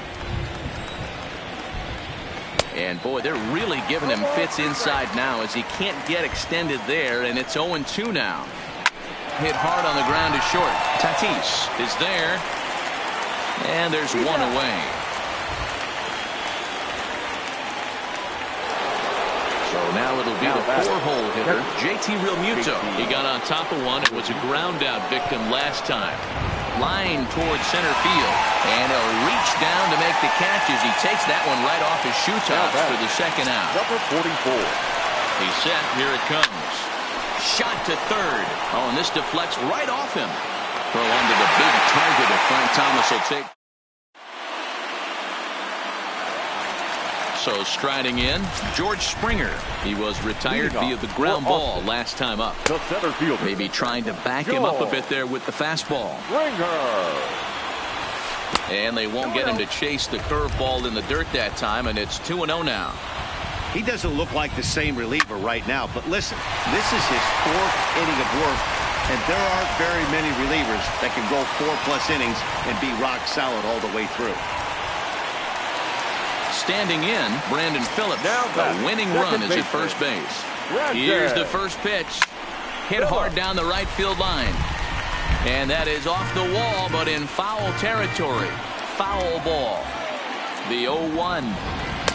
And boy, they're really giving him fits inside now as he can't get extended there, and it's 0-2 now. Hit hard on the ground to short. Tatis is there. And there's 1 away. So now it'll be the 4-hole hitter, JT Realmuto. He got on top of one. It was a ground out victim last time. Line towards center field. And he'll reach down to make the catch as he takes that one right off his shoe tops for the second out. Number 44. He's set. Here it comes. Shot to third. Oh, and this deflects right off him. Throw onto the big target that Frank Thomas will take. So striding in, George Springer. He was retired via the ground ball last time up. The center fielder. Maybe trying to back him up a bit there with the fastball. And they won't get him to chase the curveball in the dirt that time, and it's 2-0 now. He doesn't look like the same reliever right now, but listen, this is his 4th inning of work. And there aren't very many relievers that can go 4+ innings and be rock solid all the way through. Standing in, Brandon Phillips. The winning run is at first base. Here's the first pitch. Hit hard down the right field line. And that is off the wall, but in foul territory. Foul ball. The 0-1.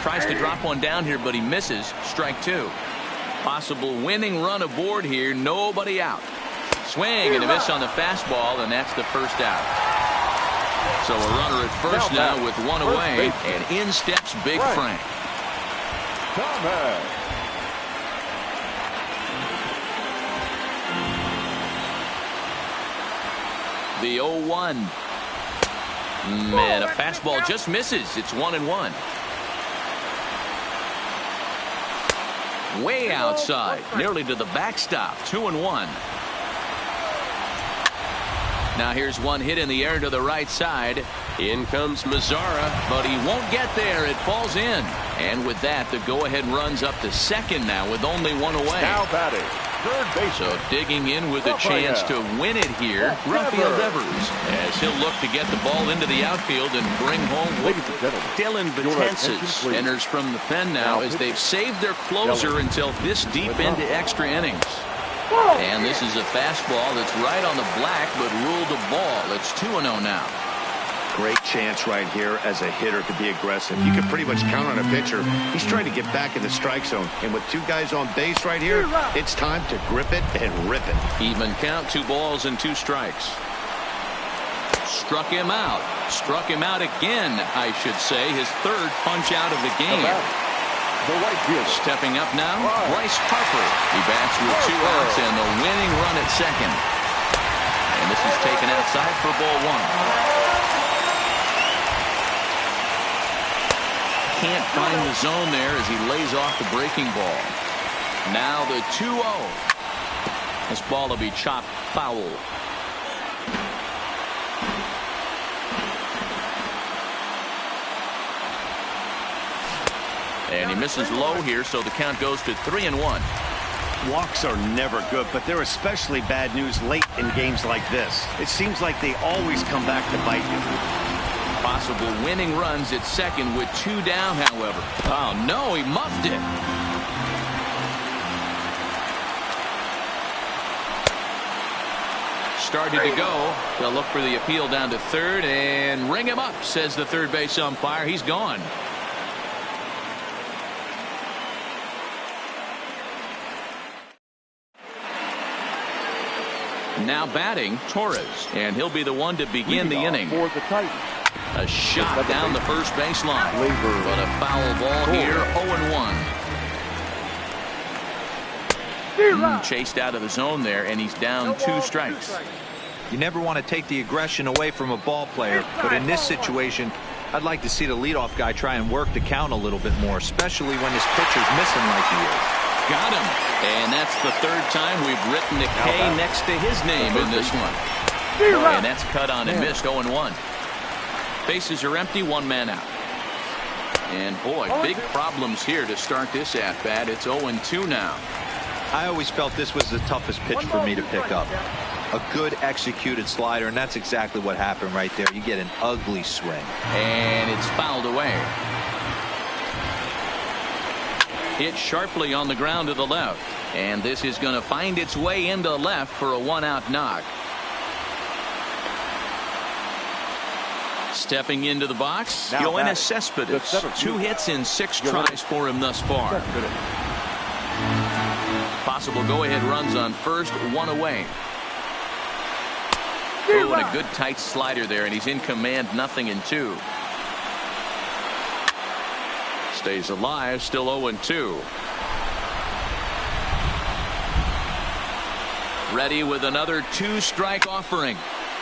Tries to drop one down here, but he misses. Strike 2. Possible winning run aboard here. Nobody out. Swing and a miss on the fastball, and that's the first out. So a runner at first now with 1 away, and in steps Big Frank. The 0-1. Man, a fastball just misses. It's 1-1. Way outside, nearly to the backstop. 2-1. Now here's one hit in the air to the right side. In comes Mazzara, but he won't get there. It falls in. And with that, the go-ahead runs up to second now with only 1 away. Now batting, third base. So digging in with a chance to win it here, Rafael Devers, as he'll look to get the ball into the outfield and bring home Dylan Betances. Enters from the pen now as they've saved their closer until this deep into extra innings. And this is a fastball that's right on the black, but ruled a ball. It's 2-0 now. Great chance right here as a hitter to be aggressive. You can pretty much count on a pitcher. He's trying to get back in the strike zone. And with two guys on base right here, it's time to grip it and rip it. Even count, 2 balls and 2 strikes. Struck him out. Struck him out again, I should say. His 3rd punch out of the game. The right fielder. Stepping up now, Bryce Harper. He bats with 2 outs and the winning run at second. And this is taken outside for ball 1. Can't find the zone there as he lays off the breaking ball. Now the 2-0. This ball will be chopped foul. And he misses low here, so the count goes to 3-1. Walks are never good, but they're especially bad news late in games like this. It seems like they always come back to bite you. Possible winning runs at second with 2 down, however. Oh, no, he muffed it. Started to go. They'll look for the appeal down to third and ring him up, says the third base umpire. He's gone. Now batting, Torres, and he'll be the one to begin the inning. For the Titans. A shot down the first baseline, but a foul ball here, 0-1. Chased out of the zone there, and he's down 2 strikes. You never want to take the aggression away from a ball player, but in this situation, I'd like to see the leadoff guy try and work the count a little bit more, especially when his pitcher's missing like he is. Got him. And that's the 3rd time we've written a K next to his name in this one. And that's cut on and missed, 0-1. Bases are empty, 1 man out. And boy, big problems here to start this at-bat. It's 0-2 now. I always felt this was the toughest pitch for me to pick up. A good executed slider, and that's exactly what happened right there. You get an ugly swing. And it's fouled away. Hit sharply on the ground to the left. And this is going to find its way into left for a 1-out knock. Stepping into the box, Yoenis Cespedes. 2 hits in 6 tries for him thus far. Possible go-ahead runs on first, 1 away. Oh, and a good tight slider there, and he's in command, 0-2. Stays alive, still 0-2. Ready with another 2-strike offering.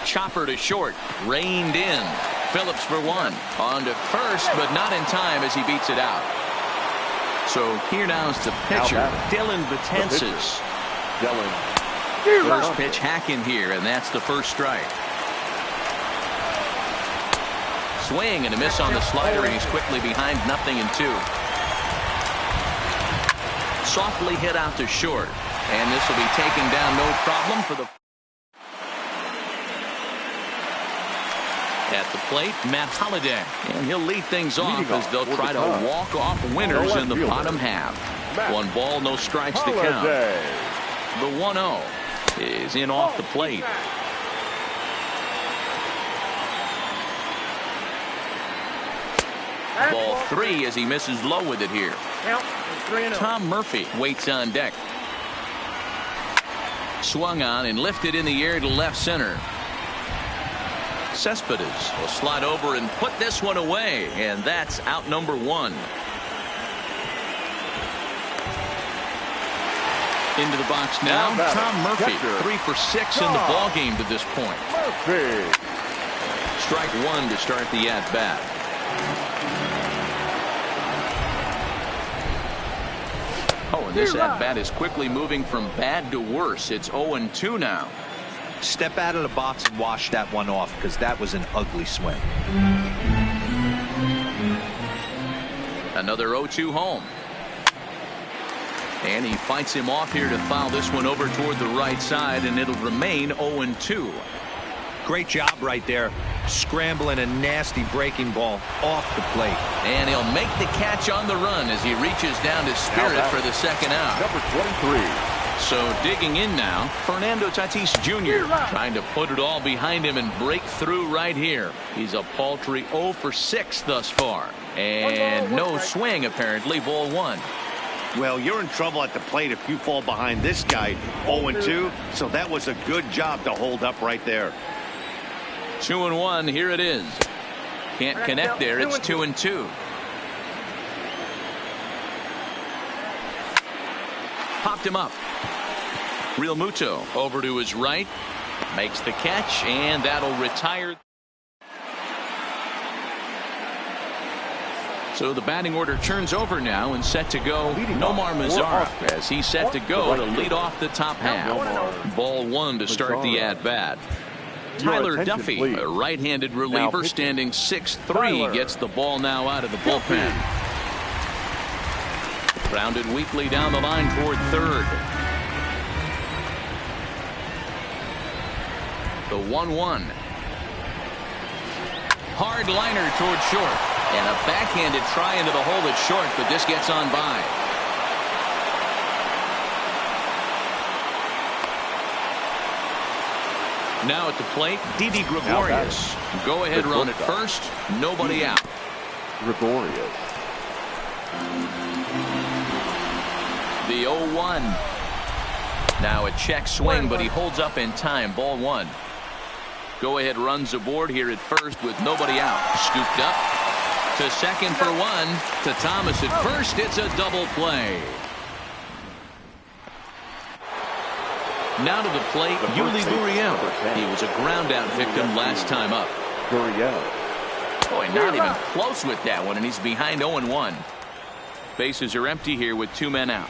Chopper to short, reined in. Phillips for 1. On to first, but not in time as he beats it out. So here now's the pitcher, Dylan Betances. First pitch hacking here, and that's the first strike. Swing and a miss on the slider, and he's quickly behind 0-2. Softly hit out to short, and this will be taken down no problem for the. At the plate, Matt Holliday, and he'll lead things off as they'll try to walk off winners in the bottom half. 1 ball, no strikes to count. The 1-0 is in off the plate. Ball 3 as he misses low with it here. Tom Murphy waits on deck. Swung on and lifted in the air to left center. Cespedes will slide over and put this one away, and that's out number 1. Into the box now, Tom Murphy, 3 for 6 in the ball game to this point. Strike 1 to start the at-bat. Oh, and this at-bat is quickly moving from bad to worse. It's 0-2 now. Step out of the box and wash that one off, because that was an ugly swing. Another 0-2 home. And he fights him off here to foul this one over toward the right side, and it'll remain 0-2. Great job right there, scrambling a nasty breaking ball off the plate. And he'll make the catch on the run as he reaches down to Spirit for the second out. Number 23. So digging in now, Fernando Tatis Jr. trying to put it all behind him and break through right here. He's a paltry 0 for 6 thus far. And no swing apparently, ball 1. Well, you're in trouble at the plate if you fall behind this guy 0-2. So that was a good job to hold up right there. 2-1, here it is. Can't connect there, it's 2-2. Popped him up. Real Muto over to his right. Makes the catch, and that'll retire. So the batting order turns over now and set to go. Nomar Mazara as he's set to go to lead off the top half. Ball 1 to start the at-bat. Tyler Duffy, a right-handed reliever standing 6'3", gets the ball now out of the bullpen. Grounded weakly down the line toward third. The 1-1. Hard liner toward short. And a backhanded try into the hole that's short, but this gets on by. Now at the plate, Didi Gregorius. Go ahead run at first. Nobody out. Gregorius. The 0-1. Now a check swing, but he holds up in time. Ball 1. Go ahead runs aboard here at first with nobody out. Scooped up to second for 1. To Thomas at first. It's a double play. Now to the plate, Yuli Gurriel. He was a ground out victim last time up. Gurriel. Boy, not even close with that one, and he's behind 0-1. Bases are empty here with 2 men out.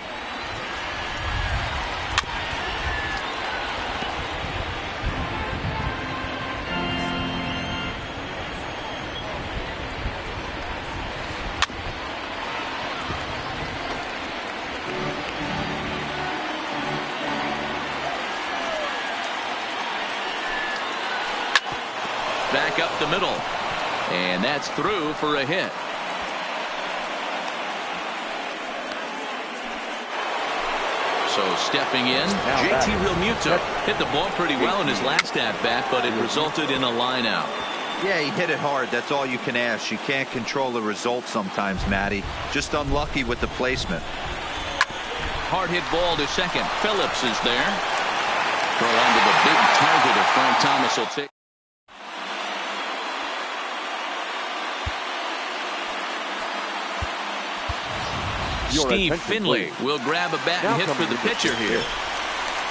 Back up the middle. And that's through for a hit. So stepping in, JT Realmuto hit the ball pretty well in his last at-bat, but it resulted in a line out. Yeah, he hit it hard. That's all you can ask. You can't control the result sometimes, Matty. Just unlucky with the placement. Hard hit ball to second. Phillips is there. Throw onto the big target of Frank Thomas will take. Steve Finley will grab a bat and hit for the pitcher here.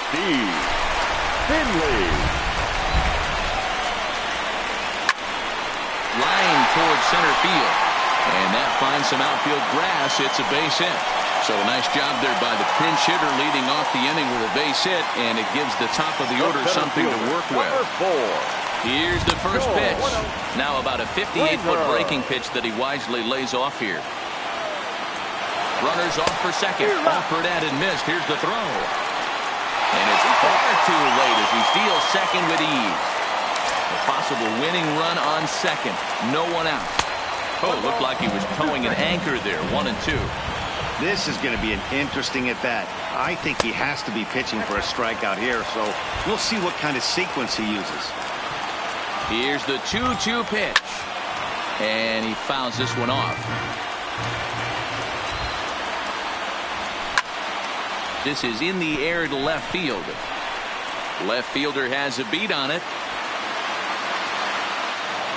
Steve Finley. Line towards center field. And that finds some outfield grass. It's a base hit. So a nice job there by the pinch hitter leading off the inning with a base hit. And it gives the top of the order something to work with. Here's the first pitch. Now about a 58-foot breaking pitch that he wisely lays off here. Runners off for second. Offered at and missed. Here's the throw. And it's far too late as he steals second with ease. A possible winning run on second. No one out. Oh, looked like he was towing an anchor there. 1-2. This is going to be an interesting at bat. I think he has to be pitching for a strikeout here, so we'll see what kind of sequence he uses. Here's the 2-2 pitch. And he fouls this one off. This is in the air to left field. Left fielder has a beat on it.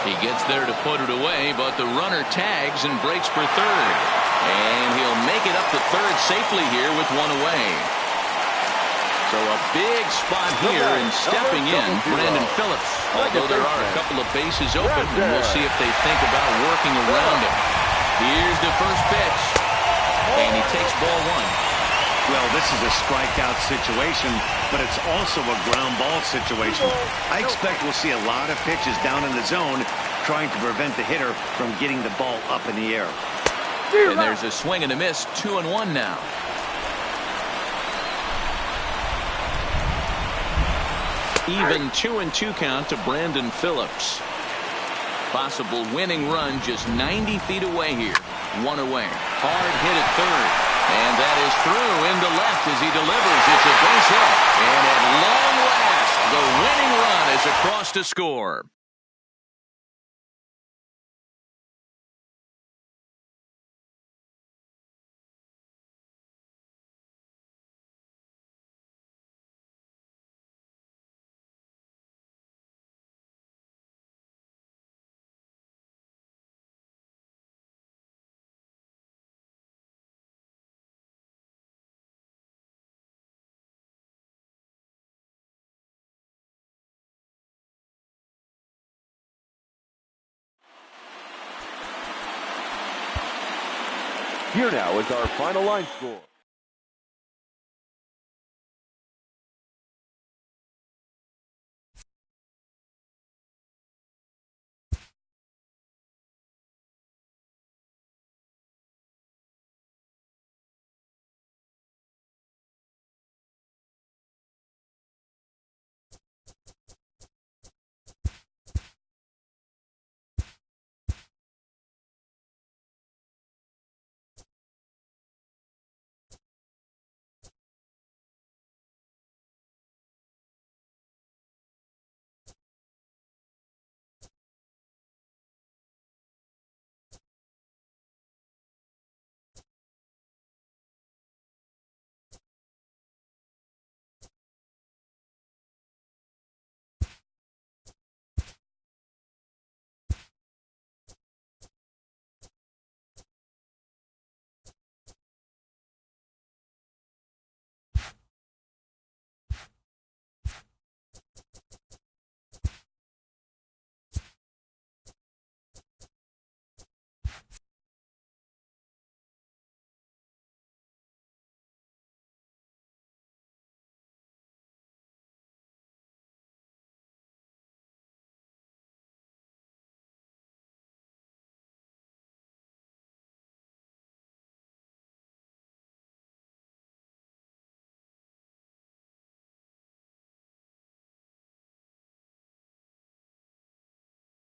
He gets there to put it away, but the runner tags and breaks for third. And he'll make it up to third safely here with one away. So a big spot here, and stepping in, Brandon Phillips. Although there are a couple of bases open, and we'll see if they think about working around him. Here's the first pitch. And he takes ball 1. Well, this is a strikeout situation, but it's also a ground ball situation. I expect we'll see a lot of pitches down in the zone trying to prevent the hitter from getting the ball up in the air. And there's a swing and a miss. 2-1 now. Even 2-2 count to Brandon Phillips. Possible winning run just 90 feet away here. One away. Hard hit at third. And that is through into left as he delivers. It's a base hit. And at long last, the winning run is across to score. Here now is our final line score.